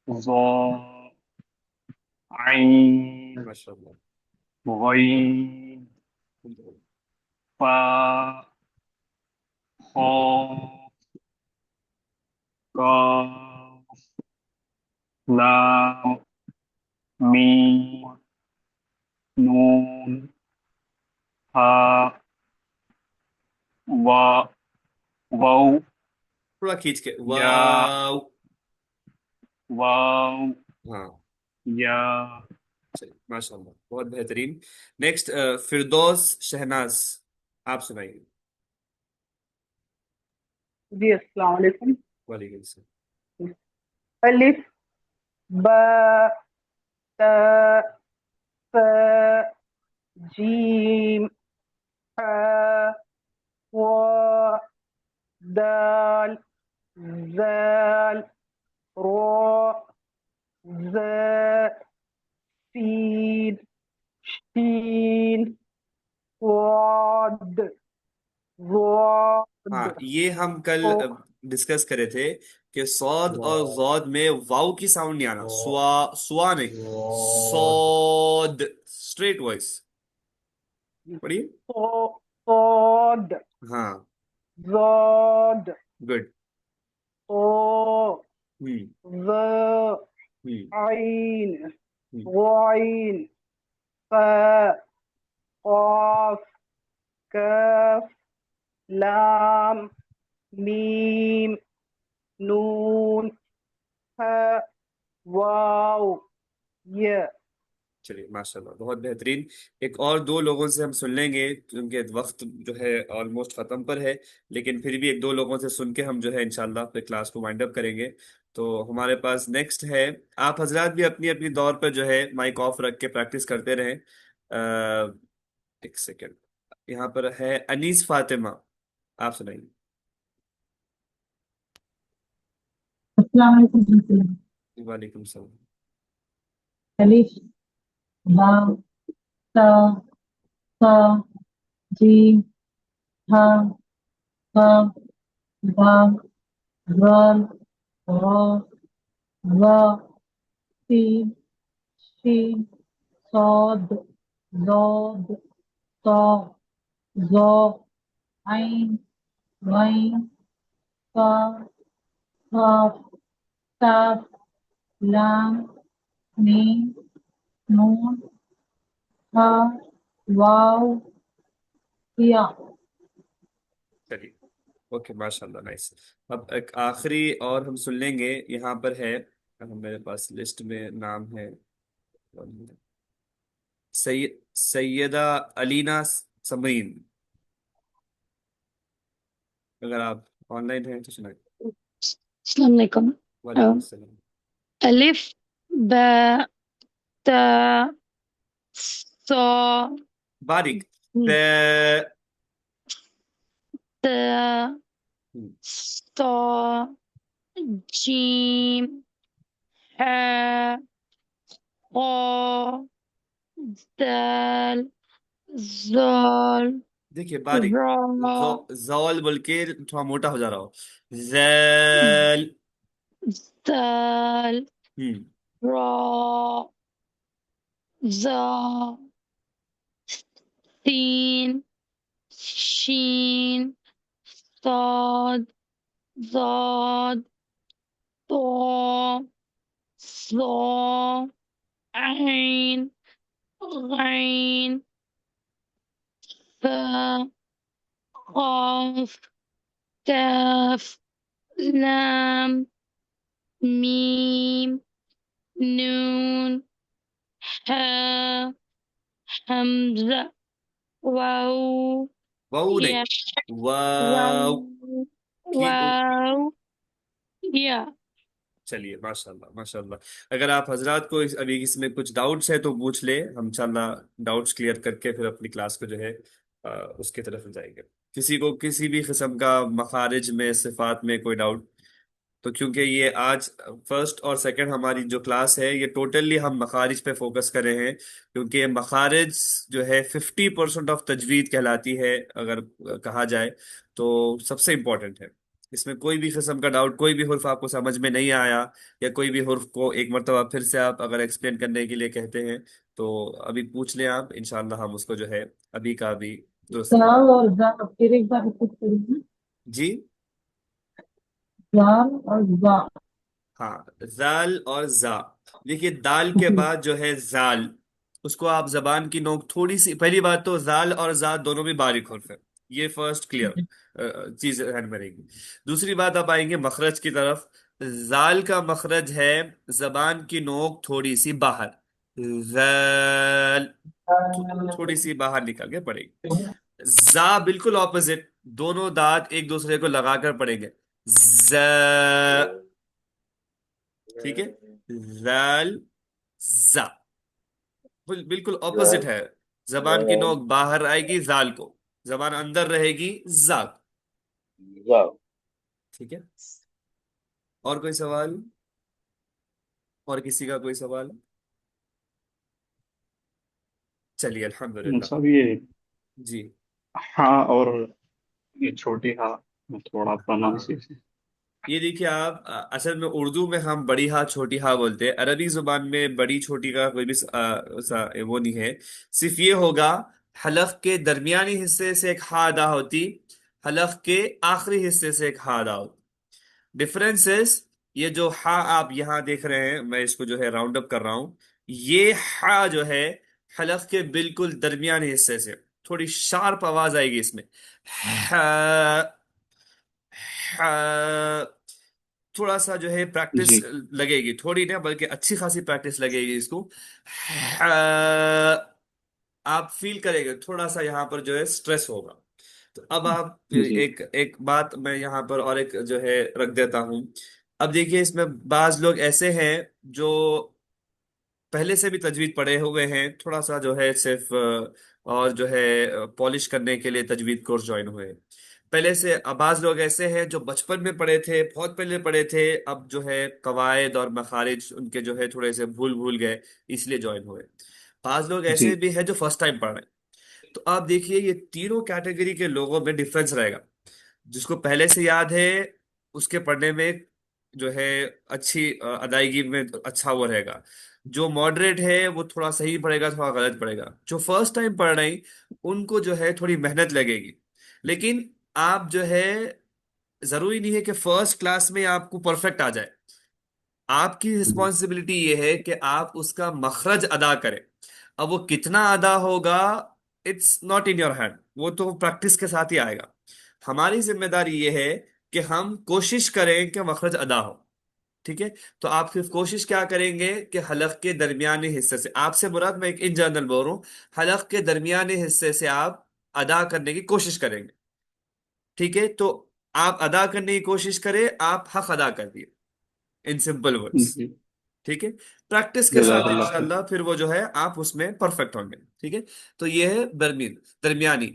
ظا عین ماشاء اللہ، غین فا خا کاف لام میم نون ہا وا واو تھوڑا کھینچ کے، یا واؤ، واو ہاں، یا. چلیے ماشاء اللہ بہت بہترین۔ نیکسٹ فردوس شہناز، آپ سنائیے۔ جی السلام علیکم. وعلیکم السلام، الف با تا سا جیم حا وا دال زال را زا سین شین صاد ضاد ہاں یہ ہم کل او ڈسکس کرے تھے کہ صاد اور ضاد میں واؤ کی ساؤنڈ نہیں آنا، سوا سوا نہیں، صاد، اسٹریٹ وائس پڑھیے۔ صاد ہاں، ضاد گڈ، او ہوں، ذا ہوں، عین ہوں، غین فا قاف کاف لام میم نون ہا واو یا. چلیے ماشاء اللہ بہت بہترین۔ ایک اور دو لوگوں سے ہم سن لیں گے کیونکہ وقت جو ہے آلموسٹ ختم پر ہے، لیکن پھر بھی ایک دو لوگوں سے سن کے ہم جو ہے انشاءاللہ اپنے کلاس کو وائنڈ اپ کریں گے۔ تو ہمارے پاس نیکسٹ ہے، آپ حضرات بھی اپنی اپنی دور پر جو ہے مائک آف رکھ کے پریکٹس کرتے رہیں۔ ایک سیکنڈ، یہاں پر ہے انیس فاطمہ، آپ سنائیے۔ السلام علیکم ورحمۃ اللہ. وعلیکم السلام، الف با تا سا جیم ہا خا دال ذال را زا سین شین صاد ضاد طا ظا عین غین فا قاف کاف لام میم نون ہا واو یا. چلیے اوکے ماشاء اللہ نائس۔ اب ایک آخری اور ہم سن لیں گے، یہاں پر ہے میرے پاس لسٹ میں نام ہے سیدہ علینا سمرین. اگر آپ آن لائن ہیں تو سنائیں. السلام علیکم. وعلیکم السلام. الف با تا سا باریک. ت. تا سا جیم ح قا دال زال دیکھیے باریک. را زوال بول کے تھوڑا موٹا ہو جا رہا ہو. زال. دال را زا سین شین صاد ضاد طا ظا عین غین فا قاف کاف لام میم نون ح حمزہ واو واو نہیں. یا واو. واو یا. چلیے ماشاء اللہ ماشاء اللہ. اگر آپ حضرات کو ابھی اس میں کچھ ڈاؤٹس ہے تو پوچھ لیں, ہم انشاءاللہ ڈاؤٹس کلیئر کر کے پھر اپنی کلاس کو جو ہے اس کی طرف جائیں گے. کسی کو کسی بھی قسم کا مخارج میں صفات میں کوئی ڈاؤٹ تو کیونکہ یہ آج فرسٹ اور سیکنڈ ہماری جو کلاس ہے یہ ٹوٹلی ہم مخارج پہ فوکس کر رہے ہیں, کیونکہ مخارج جو ہے 50% آف تجوید کہلاتی ہے اگر کہا جائے تو سب سے امپورٹنٹ ہے. اس میں کوئی بھی قسم کا ڈاؤٹ, کوئی بھی حرف آپ کو سمجھ میں نہیں آیا یا کوئی بھی حرف کو ایک مرتبہ پھر سے آپ اگر ایکسپلین کرنے کے لیے کہتے ہیں تو ابھی پوچھ لیں آپ, انشاءاللہ ہم اس کو جو ہے ابھی کا ابھی درست کریں گے. زال اور زا پھر ایک بار ریپیٹ کریے. جی زال اور زا. ہاں, زال اور زا. دیکھیے دال کے بعد جو ہے زال, اس کو آپ زبان کی نوک تھوڑی سی, پہلی بات تو زال اور زا دونوں بھی باریک حرف ہے, یہ فرسٹ کلیئر چیز ذہن میں رہے گی. دوسری بات آپ آئیں گے مخرج کی طرف. زال کا مخرج ہے زبان کی نوک تھوڑی سی باہر, زال تھوڑی سی باہر نکل کے پڑے گی. زا بالکل اپوزٹ, دونوں دانت ایک دوسرے کو لگا کر پڑیں گے, ز. ٹھیک ہے, زال زا بالکل اپوزٹ ہے. زبان کی نوک باہر آئے گی زال کو, زبان اندر رہے گی زا. ٹھیک ہے, اور کوئی سوال, اور کسی کا کوئی سوال؟ چلیے الحمدللہ. سب یہ جی ہاں اور یہ چھوٹی ہاں تھوڑا ہاں, پروناؤنسیشن. یہ دیکھیے آپ, اصل میں اردو میں ہم بڑی ہا چھوٹی ہا بولتے ہیں, عربی زبان میں بڑی چھوٹی کا کوئی بھی وہ نہیں ہے. صرف یہ ہوگا حلق کے درمیانی حصے سے ایک ہا ادا ہوتی, حلق کے آخری حصے سے ایک ہا ادا ہوتی. ڈفرینسز یہ جو ہا آپ یہاں دیکھ رہے ہیں, میں اس کو جو ہے راؤنڈ اپ کر رہا ہوں, یہ ہا جو ہے حلق کے بالکل درمیانی حصے سے تھوڑی شارپ آواز آئے گی اس میں, تھوڑا سا جو ہے پریکٹس جی لگے گی, تھوڑی نہیں بلکہ اچھی خاصی پریکٹس لگے گی اس کو. آپ فیل کریں گے تھوڑا سا یہاں پر جو ہے سٹریس ہوگا. تو اب آپ جی ایک بات میں یہاں پر اور ایک جو ہے رکھ دیتا ہوں. اب دیکھیے اس میں بعض لوگ ایسے ہیں جو پہلے سے بھی تجوید پڑھے ہوئے ہیں, تھوڑا سا جو ہے صرف اور جو ہے پالش کرنے کے لیے تجوید کورس جوائن ہوئے. پہلے سے بعض لوگ ایسے ہیں جو بچپن میں پڑھے تھے, بہت پہلے پڑھے تھے, اب جو ہے قواعد اور مخارج ان کے جو ہے تھوڑے سے بھول گئے اس لیے جوائن ہوئے. بعض لوگ جی ایسے بھی ہیں جو فرسٹ ٹائم پڑھ رہے ہیں. تو آپ دیکھیے یہ تینوں کیٹیگری کے لوگوں میں ڈفرنس رہے گا. جس کو پہلے سے یاد ہے اس کے پڑھنے میں جو ہے اچھی ادائیگی میں اچھا وہ رہے گا. جو ماڈریٹ ہے وہ تھوڑا صحیح پڑھے گا, تھوڑا غلط پڑھے گا. جو فرسٹ ٹائم پڑھ رہے ہیں ان کو جو ہے تھوڑی محنت لگے گی. لیکن آپ جو ہے ضروری نہیں ہے کہ فرسٹ کلاس میں آپ کو پرفیکٹ آ جائے. آپ کی رسپانسبلٹی یہ ہے کہ آپ اس کا مخرج ادا کریں. اب وہ کتنا ادا ہوگا it's not in your hand, وہ تو پریکٹس کے ساتھ ہی آئے گا. ہماری ذمہ داری یہ ہے کہ ہم کوشش کریں کہ مخرج ادا ہو. ٹھیک ہے؟ تو آپ صرف کوشش کیا کریں گے کہ حلق کے درمیانی حصے سے، آپ سے مراد میں ایک ان جنرل بول رہا ہوں، حلق کے درمیانی حصے سے آپ ادا کرنے کی کوشش کریں گے، ٹھیک ہے؟ تو آپ ادا کرنے کی کوشش کریں، آپ حق ادا کر دیے، ان سمپل ورڈس، جی ٹھیک ہے؟ پریکٹس کے جزاک ساتھ اللہ خیر. انشاءاللہ پھر وہ جو ہے آپ اس میں پرفیکٹ ہوں گے، ٹھیک ہے؟ تو یہ ہے درمیانی.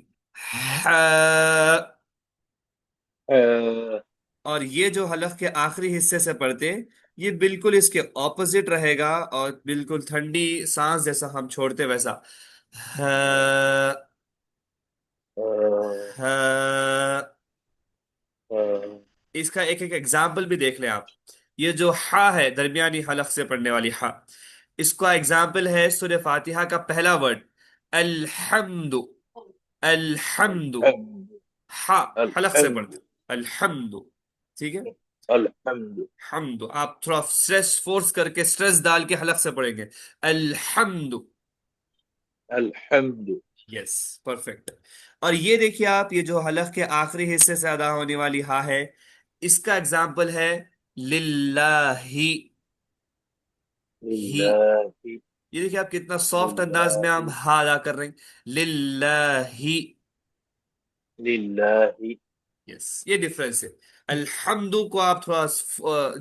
اور یہ جو حلق کے آخری حصے سے پڑھتے ہیں، یہ بالکل اس کے اپوزٹ رہے گا، اور بالکل ٹھنڈی سانس جیسا ہم چھوڑتے ویسا. اس کا ایک ایک ایگزامپل بھی دیکھ لیں آپ. یہ جو ہا ہے درمیانی حلق سے پڑھنے والی ہا، اس کا ایگزامپل ہے سورہ فاتحہ کا پہلا ورڈ الحمد. الحمد الحمد ہا حلق سے الحمد پڑھتے الحمد، ٹھیک ہے؟ الحمد حمد آپ تھوڑا اسٹریس فورس کر کے اسٹریس ڈال کے حلق سے پڑھیں گے الحمد. الحمد. یس، پرفیکٹ. اور یہ دیکھیے آپ، یہ جو حلق کے آخری حصے سے ادا ہونے والی ہا ہے، اس کا ایگزامپل ہے للہ ہی. للہ یہ دیکھیے آپ کتنا سافٹ انداز میں ہم للہ ہا ادا کر رہے ہیں، للہ ہی. للہ. یس، یہ ڈفرنس ہے. الحمد کو آپ تھوڑا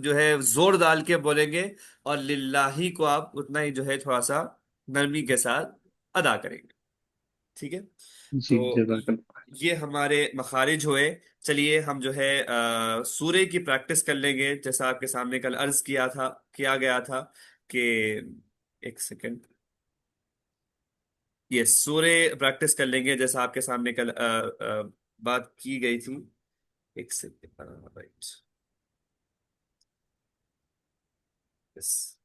جو ہے زور ڈال کے بولیں گے، اور للہ کو آپ اتنا ہی جو ہے تھوڑا سا نرمی کے ساتھ ادا کریں گے، ٹھیک ہے؟ جی تو جزاک اللہ. یہ ہمارے مخارج ہوئے. چلیے ہم جو ہے سورے کی پریکٹس کر لیں گے، جیسا آپ کے سامنے کل عرض کیا گیا تھا کہ ایک سیکنڈ. یس، سورے پریکٹس کر لیں گے جیسا آپ کے سامنے کل بات کی گئی تھی. ایک سیکنڈ، رائٹ. یس،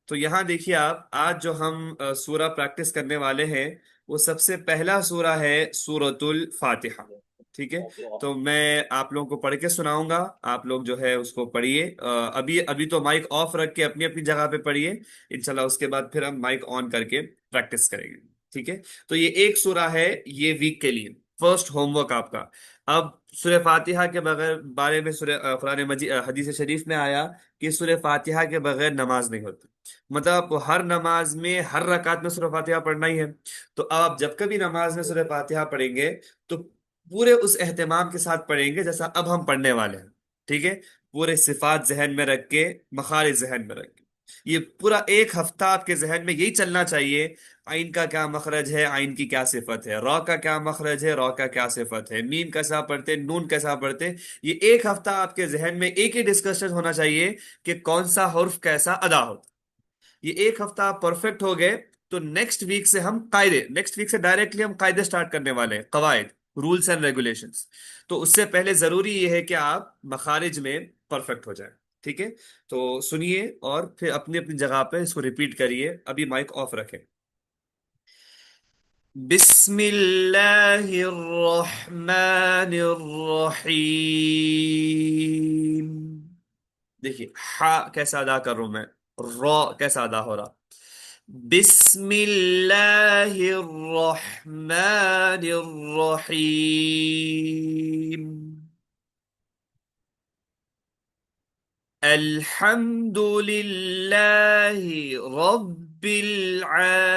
تو یہاں دیکھیے آپ، آج جو ہم سورہ پریکٹس کرنے والے ہیں، وہ سب سے پہلا سورہ ہے سورۃ الفاتحہ، ٹھیک ہے؟ تو میں آپ لوگوں کو پڑھ کے سناؤں گا، آپ لوگ جو ہے اس کو پڑھیے. ابھی تو مائک آف رکھ کے اپنی اپنی جگہ پہ پڑھیے، انشاءاللہ اس کے بعد پھر ہم مائک آن کر کے پریکٹس کریں گے، ٹھیک ہے؟ تو یہ ایک سورہ ہے یہ ویک کے لیے، فرسٹ ہوم ورک آپ کا. اب سورہ فاتحہ کے بغیر بارے میں قرآن مجید حدیث شریف میں آیا کہ سورہ فاتحہ کے بغیر نماز نہیں ہوتی، مطلب ہر نماز میں ہر رکعت میں سورہ فاتحہ پڑھنا ہی ہے. تو آپ جب کبھی نماز میں سورہ فاتحہ پڑھیں گے تو پورے اس اہتمام کے ساتھ پڑھیں گے جیسا اب ہم پڑھنے والے ہیں، ٹھیک ہے؟ پورے صفات ذہن میں رکھ کے، مخارج ذہن میں رکھ کے. یہ پورا ایک ہفتہ آپ کے ذہن میں یہی چلنا چاہیے، عین کا کیا مخرج ہے، عین کی کیا صفت ہے، را کا کیا مخرج ہے، را کا کیا صفت ہے، میم کیسا پڑھتے، نون کیسا پڑھتے. یہ ایک ہفتہ آپ کے ذہن میں ایک ہی ڈسکشن ہونا چاہیے کہ کون سا حرف کیسا ادا ہوتا. یہ ایک ہفتہ آپ پرفیکٹ ہو گئے تو نیکسٹ ویک سے ڈائریکٹلی ہم قاعدے سٹارٹ کرنے والے ہیں، قواعد، رولز اینڈ ریگولیشنز. تو اس سے پہلے ضروری یہ ہے کہ آپ مخارج میں پرفیکٹ ہو جائیں، ٹھیک ہے؟ تو سنیے اور پھر اپنی اپنی جگہ پہ اس کو ریپیٹ کریے. ابھی مائک آف رکھیں. بسم اللہ الرحمن الرحیم. دیکھیے ہا کیسا ادا کر رہا ہوں میں، را کیسا ادا ہو رہا. بسم اللہ الرحمن الرحیم. الحمد للہ رب العالمین.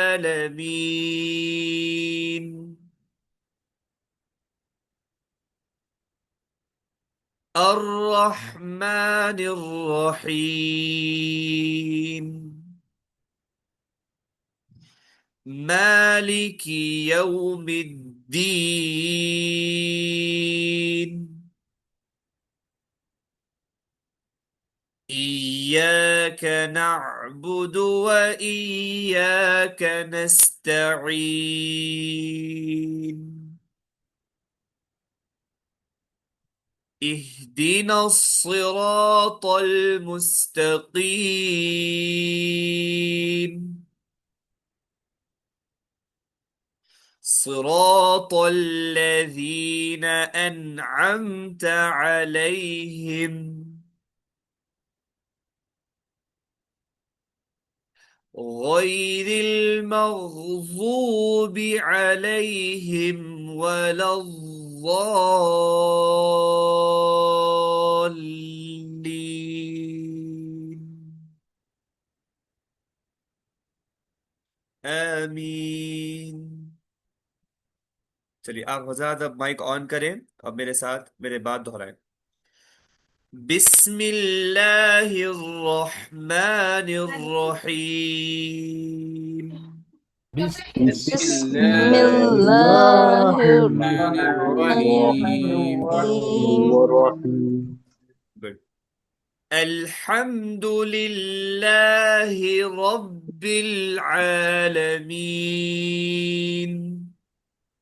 الرحمن الرحیم. مالک یوم الدین. إياك نعبد وإياك نستعين. اهدنا الصراط المستقيم. صراط الذين أنعمت عليهم غير المغضوب عليهم ولا الضالين. آمین. چلیے آپ حضرات اب مائک آن کریں اور میرے ساتھ میرے بات دہرائیں. بسم اللہ الرحمن الرحیم. بسم بسم الله الله الرحمن الرحمن الرحيم. الرحيم Good. الحمد لله رب العالمين.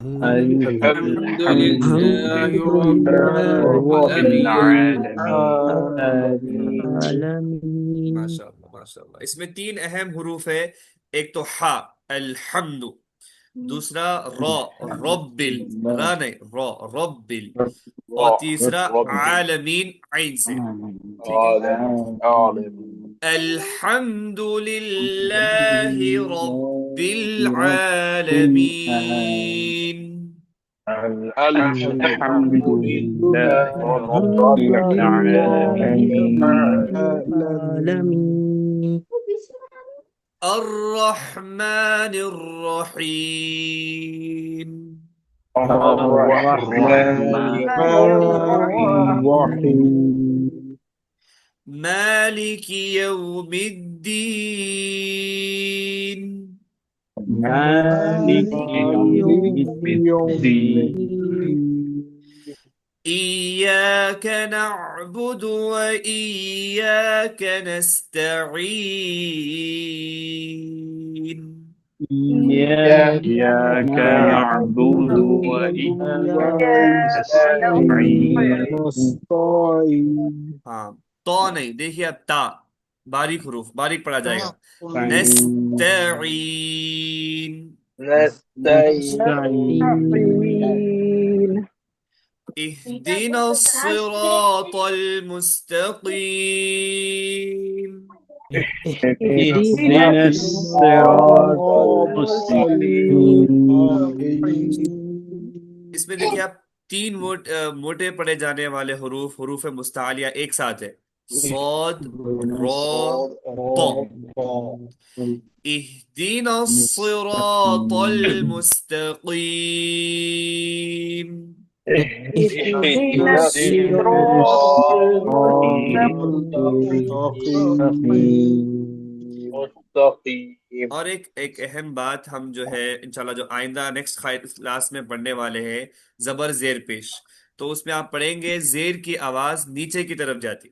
الحمد الحمد لله رب لله رب العالمين. العالمين. ماشاء اللہ ماشاء اللہ. اس میں تین اہم حروف ہے. ایک تو حا الحمد، دوسرا را ربل، را نہیں را ربل، اور تیسرا عالمین عین سے. ٹھیک ہے. الحمد للہ رب العالمین. الحمد لله رب العالمين. الرحمن الرحیم. الرحمن الرحيم. مالک یوم الدین. مالك يوم الدين. إياك نعبد وإياك نستعين. إياك نعبد وإياك نستعين. ہاں تو نہیں، دیکھیے اب تا باریک حروف باریک پڑھا جائے گا. نستعین. نستعين. اهدنا الصراط المستقيم. اهدنا الصراط المستقيم. اس میں دیکھیے آپ تین موٹے پڑے جانے والے حروف مستعلیہ ایک ساتھ ہے. صاد را طا. اهدنا الصراط المستقيم. اهدنا الصراط المستقيم. اور ایک اہم بات ہم جو ہے انشاءاللہ جو آئندہ نیکسٹ کلاس میں پڑھنے والے ہیں، زبر زیر پیش. تو اس میں آپ پڑھیں گے زیر کی آواز نیچے کی طرف جاتی.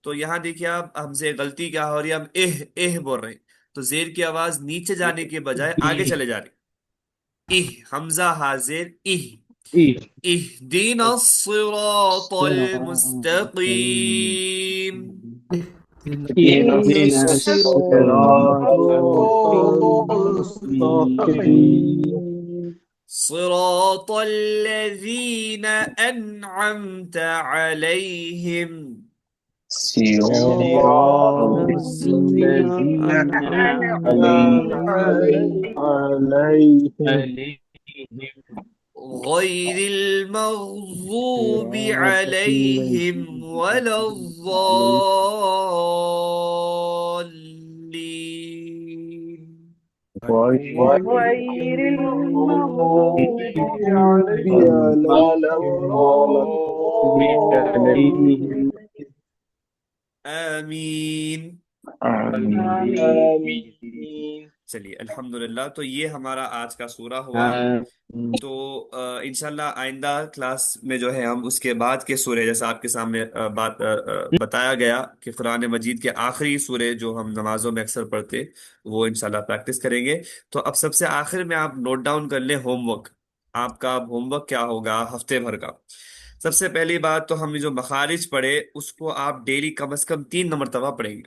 تو یہاں دیکھیے آپ ہم سے غلطی کیا ہو رہی ہے، ہم بول رہے ہیں. تو زیر کی آواز نیچے جانے کے بجائے آگے چلے جا رہی. حمزہ حاضر اهدنا الصراط المستقيم. اهدنا الصراط المستقيم. صراط الذين أنعمت عليهم. صراط الذين أنعمت عليهم غير المغضوب عليهم ولا الضالين. غير المغضوب عليهم. آمین. آمين. چلیے الحمدللہ. تو یہ ہمارا آج کا سورہ ہوا. تو انشاءاللہ آئندہ کلاس میں جو ہے ہم اس کے بعد کے سورے، جیسا آپ کے سامنے بات بتایا گیا کہ قرآن مجید کے آخری سورے جو ہم نمازوں میں اکثر پڑھتے، وہ انشاءاللہ پریکٹس کریں گے. تو اب سب سے آخر میں آپ نوٹ ڈاؤن کر لیں ہوم ورک. آپ کا ہوم ورک کیا ہوگا ہفتے بھر کا؟ سب سے پہلی بات تو ہم جو مخارج پڑھے اس کو آپ ڈیلی کم از کم 3 مرتبہ پڑھیں گے.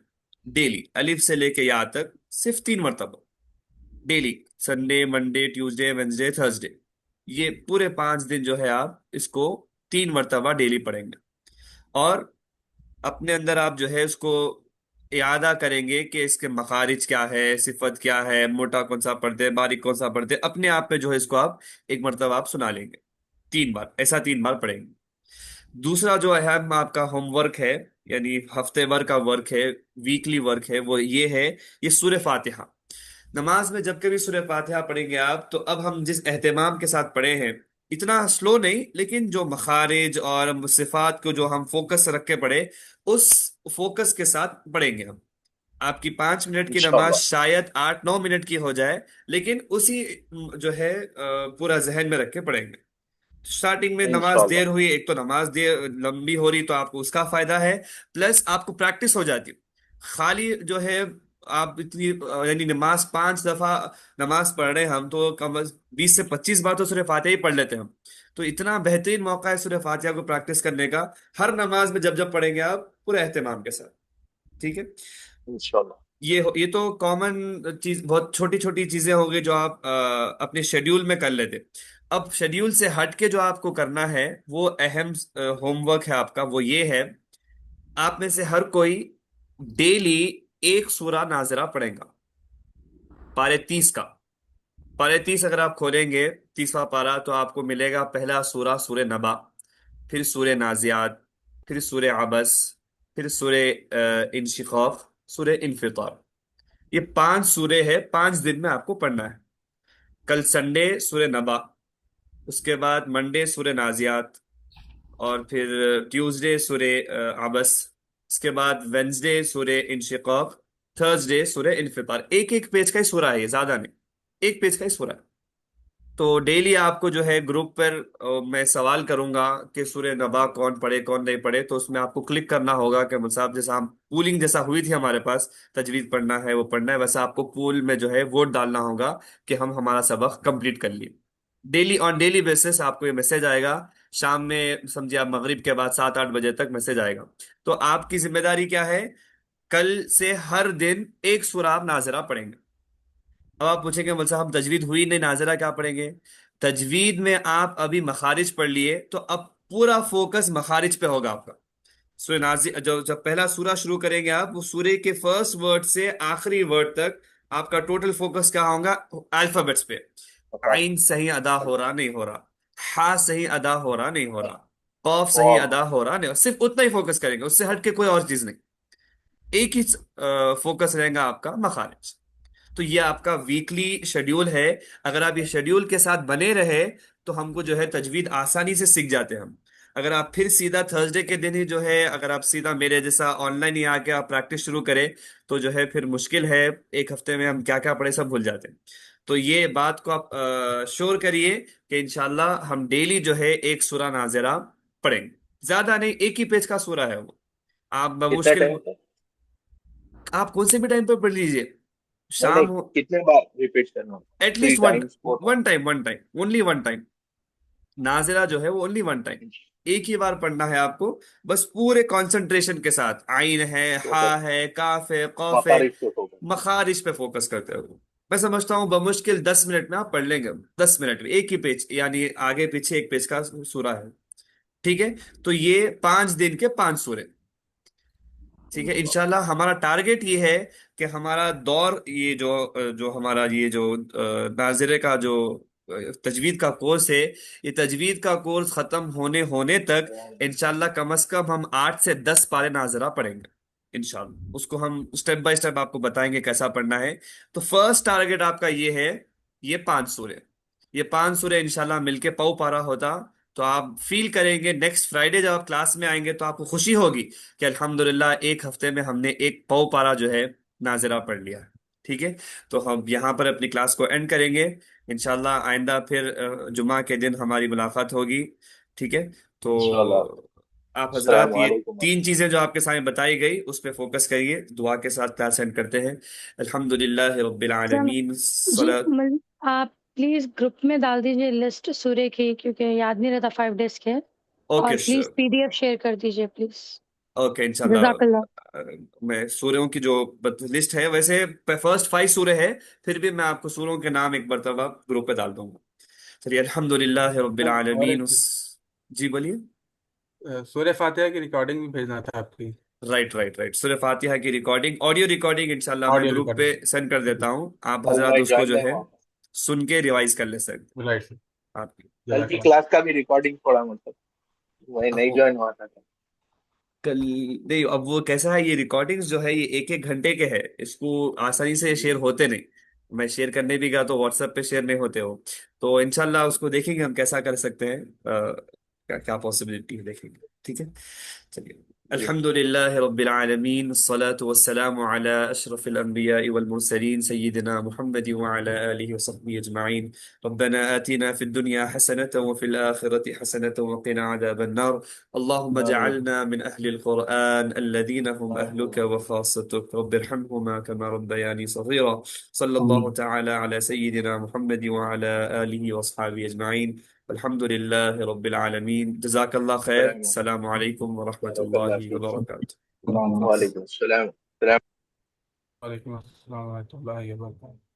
ڈیلی الف سے لے کے یا تک صرف 3 مرتبہ daily. Sunday, Monday, Tuesday, Wednesday, Thursday, یہ پورے 5 دن جو ہے آپ اس کو 3 مرتبہ ڈیلی پڑھیں گے. اور اپنے اندر آپ جو ہے اس کو اعادہ کریں گے کہ اس کے مخارج کیا ہے، صفت کیا ہے، موٹا کون سا پڑھتے ہیں، باریک کون سا پڑھتے ہیں. اپنے آپ پہ جو ہے اس کو آپ ایک مرتبہ آپ سنا لیں گے 3 بار، ایسا 3 بار پڑھیں گے. دوسرا جو اہم آپ کا ہوم ورک ہے، یعنی ہفتے بھر کا ورک ہے، ویکلی ورک ہے، وہ یہ ہے، یہ سورہ فاتحہ نماز میں جب کبھی سورہ فاتحہ پڑھیں گے آپ، تو اب ہم جس اہتمام کے ساتھ پڑھے ہیں، اتنا سلو نہیں، لیکن جو مخارج اور صفات کو جو ہم فوکس رکھ کے پڑھے، اس فوکس کے ساتھ پڑھیں گے ہم۔ آپ کی 5 منٹ کی نماز انشاءاللہ شاید 8 9 منٹ کی ہو جائے، لیکن اسی جو ہے پورا ذہن میں رکھ کے پڑھیں گے۔ سٹارٹنگ میں نماز انشاءاللہ دیر ہوئی، ایک تو نماز دیر لمبی ہو رہی تو آپ کو اس کا فائدہ ہے، پلس آپ کو پریکٹس ہو جاتی۔ خالی جو ہے آپ اتنی یعنی نماز 5 دفعہ نماز پڑھ رہے ہیں ہم، تو کم از 20 سے 25 بار تو سورہ فاتحہ ہی پڑھ لیتے ہیں ہم۔ تو اتنا بہترین موقع ہے سورہ فاتحہ کو پریکٹس کرنے کا، ہر نماز میں جب جب پڑھیں گے آپ پورے اہتمام کے ساتھ، ٹھیک ہے؟ انشاءاللہ یہ تو کامن چیز، بہت چھوٹی چھوٹی چیزیں ہوں گی جو آپ اپنے شیڈیول میں کر لیتے۔ اب شیڈیول سے ہٹ کے جو آپ کو کرنا ہے، وہ اہم ہوم ورک ہے آپ کا، وہ یہ ہے، آپ میں سے ہر کوئی ڈیلی ایک سورہ ناظرہ پڑھیں گا، پارے 30 کا۔ پارے 30 اگر آپ کھولیں گے، 30واں پارا، تو آپ کو ملے گا پہلا سورہ سورہ نبا، پھر سورہ نازیات، پھر سورہ عبس، پھر سورہ انشقاق، سورہ انفطار۔ یہ 5 سورے ہیں، 5 دن میں آپ کو پڑھنا ہے۔ کل سنڈے سورہ نبا، اس کے بعد منڈے سورہ نازیات، اور پھر ٹیوزڈے سورہ عبس، اس کے بعد وینزڈے سورہ انشقاق، تھرسڈے سورہ انفطار۔ ایک ایک پیج کا ہی سورہ ہے، یہ زیادہ نہیں، ایک پیج کا ہی سورہ ہے۔ تو ڈیلی آپ کو جو ہے گروپ پر میں سوال کروں گا کہ سورہ نبا کون پڑھے کون نہیں پڑھے، تو اس میں آپ کو کلک کرنا ہوگا کہ مصعب جیسا ہم پولنگ جیسا ہوئی تھی ہمارے پاس، تجوید پڑھنا ہے وہ پڑھنا ہے، ویسا آپ کو پول میں جو ہے ووٹ ڈالنا ہوگا کہ ہم ہمارا سبق کمپلیٹ کر لیے۔ ڈیلی آن ڈیلی بیسس آپ کو یہ میسج آئے گا، شام میں سمجھے آپ مغرب کے بعد 7 8 بجے تک میسج آئے گا۔ تو آپ کی ذمہ داری کیا ہے؟ کل سے ہر دن ایک سورہ آپ ناظرہ پڑھیں گے۔ اب آپ پوچھیں گے مول صاحب تجوید ہوئی نہیں، ناظرہ کیا پڑھیں گے؟ تجوید میں آپ ابھی مخارج پڑھ لیے، تو اب پورا فوکس مخارج پہ ہوگا آپ کا۔ سورہ جو جب پہلا سورہ شروع کریں گے آپ، وہ سورہ کے فرسٹ ورڈ سے آخری ورڈ تک آپ کا ٹوٹل فوکس کیا ہوگا؟ الفابیٹس پہ۔ عین صحیح ادا ہو رہا نہیں ہو رہا، ہا صحیح ادا ہو رہا نہیں ہو رہا، قوف صحیح ادا ہو رہا نہیں، صرف اتنا ہی فوکس کریں گے، اس سے ہٹ کے کوئی اور چیز نہیں۔ ایک ہی فوکس رہے گا آپ کا مخارج۔ تو یہ آپ کا ویکلی شیڈیول ہے۔ اگر آپ یہ شیڈیول کے ساتھ بنے رہے تو ہم کو جو ہے تجوید آسانی سے سیکھ جاتے ہیں ہم۔ اگر آپ پھر سیدھا تھرسڈے کے دن ہی جو ہے، اگر آپ سیدھا میرے جیسا آن لائن ہی آ کے آپ پریکٹس شروع کریں، تو جو ہے پھر مشکل ہے، ایک ہفتے میں ہم کیا کیا پڑھے سب بھول جاتے ہیں۔ تو یہ بات کو آپ شور کریے کہ انشاءاللہ ہم ڈیلی جو ہے ایک سورہ ناظرہ پڑھیں گے، زیادہ نہیں، ایک ہی پیج کا سورہ ہے وہ۔ آپ کتنے بمشکل ٹائم پہ؟ آپ کون سے بھی ٹائم پہ پڑھ لیجئے، نہیں نہیں، شام ہو، کتنے بار ریپیٹ کرنا؟ At 3 least times 4 one time, only one time. نازلہ جو ہے وہ اونلی ون ٹائم، ایک ہی بار پڑھنا ہے آپ کو، بس پورے کانسنٹریشن کے ساتھ۔ عین ہے، ہا ہے، کاف ہے، قوف ہے، مخارج پہ فوکس۔ مخارج پہ فوکس کرتے ہو۔ میں سمجھتا ہوں بمشکل 10 منٹ میں آپ پڑھ لیں گے، 10 منٹ میں ایک ہی پیج، یعنی آگے پیچھے ایک پیج کا سورہ ہے، ٹھیک ہے؟ تو یہ 5 دن کے 5 سورے، ٹھیک ہے؟ انشاءاللہ ہمارا ٹارگٹ یہ ہے کہ ہمارا دور، یہ جو ہمارا یہ جو ناظرے کا جو تجوید کا کورس ہے، یہ تجوید کا کورس ختم ہونے تک انشاءاللہ کم از کم ہم 8 سے 10 پارے ناظرہ پڑھیں گے انشاءاللہ۔ اس کو ہم سٹیپ بائی سٹیپ آپ کو بتائیں گے کیسا پڑھنا ہے۔ تو فرسٹ ٹارگٹ آپ کا یہ ہے، یہ 5 سورے، یہ 5 سورے انشاءاللہ مل کے پاؤ پارا ہوتا، تو آپ فیل کریں گے نیکسٹ فرائیڈے جب آپ کلاس میں آئیں گے تو آپ کو خوشی ہوگی کہ الحمدللہ ایک ہفتے میں ہم نے ایک پاؤ پارا جو ہے ناظرہ پڑھ لیا، ٹھیک ہے؟ تو ہم یہاں پر اپنی کلاس کو اینڈ کریں گے انشاءاللہ۔ آئندہ پھر جمعہ کے دن ہماری ملاقات ہوگی، ٹھیک ہے؟ تو انشاءاللہ۔ آپ السلام حضرات یہ علیکم۔ 3 چیزیں جو آپ کے سامنے بتائی گئی اس پہ فوکس کریے، دعا کے ساتھ کلاس اینڈ کرتے ہیں۔ الحمدللہ رب العالمین، جی آپ پلیز گروپ میں ڈال دیجیے لسٹ سورے کی، کیونکہ یاد نہیں رہتا 5 days کے، اور اوکے پلیز PDF شیئر کر دیجیے پلیز، اوکے جزاک اللہ۔ انشاءاللہ۔ میں سوروں کی جو لسٹ ہے، ویسے فرسٹ 5 سورے ہے، پھر بھی میں آپ کو سوروں کے نام ایک مرتبہ گروپ پہ ڈال دوں گا۔ چلیے، الحمدللہ رب اور العالمین۔ ایک جی بولیے۔ سورہ فاتحہ کی ریکارڈنگ بھی بھیجنا تھا آپ کی، رائٹ، سورہ فاتحہ کی ریکارڈنگ، آڈیو ریکارڈنگ انشاءاللہ میں آڈیو گروپ پہ ریکارڈنگ۔ سینڈ کر دیتا ہوں، آپ اور حضرات میں اس کو جوائن جو ہے ہے وہاں پہ۔ سن کے ریوائز کر لے سکتے رائٹ سر، آپ کی۔ کل جزاک کی اللہ۔ کلاس کا بھی ریکارڈنگ تھوڑا مطلب وہی نہیں جوائن ہوا تھا۔ کل نہیں، اب وہ کیسا ہے، یہ ریکارڈنگز جو ہے یہ 1 1 گھنٹے کے ہے، اس کو آسانی سے شیئر ہوتے نہیں، میں شیئر کرنے بھی گیا تو واٹس ایپ پہ شیئر نہیں ہوتے ہو، تو انشاءاللہ اس کو دیکھیں گے ہم کیسا کر سکتے ہیں، کیا کیا پاسبلٹی ہے دیکھیں گے، ٹھیک ہے؟ چلیے، جی الحمد لله رب العالمين، الصلاة والسلام على أشرف الأنبياء والمرسلين سيدنا محمد وعلى آله وصحبه أجمعين. ربنا آتنا في الدنيا حسنة وفي الآخرة حسنة وقنا عذاب النار. اللهم آمين اجعلنا من أهل القرآن الذين هم أهلك وخاصتك، رب ارحمهما كما ربياني صغيرا. صلى الله تعالى على سيدنا محمد وعلى آله وأصحابه أجمعين. الحمد لله رب العالمين. جزاك الله خير. السلام السلام عليكم ورحمة بارك الله الله فيك. وبركاته. السلام علیکم. وعليكم السلام. وعلیکم السلام ورحمۃ اللہ وبرکاتہ.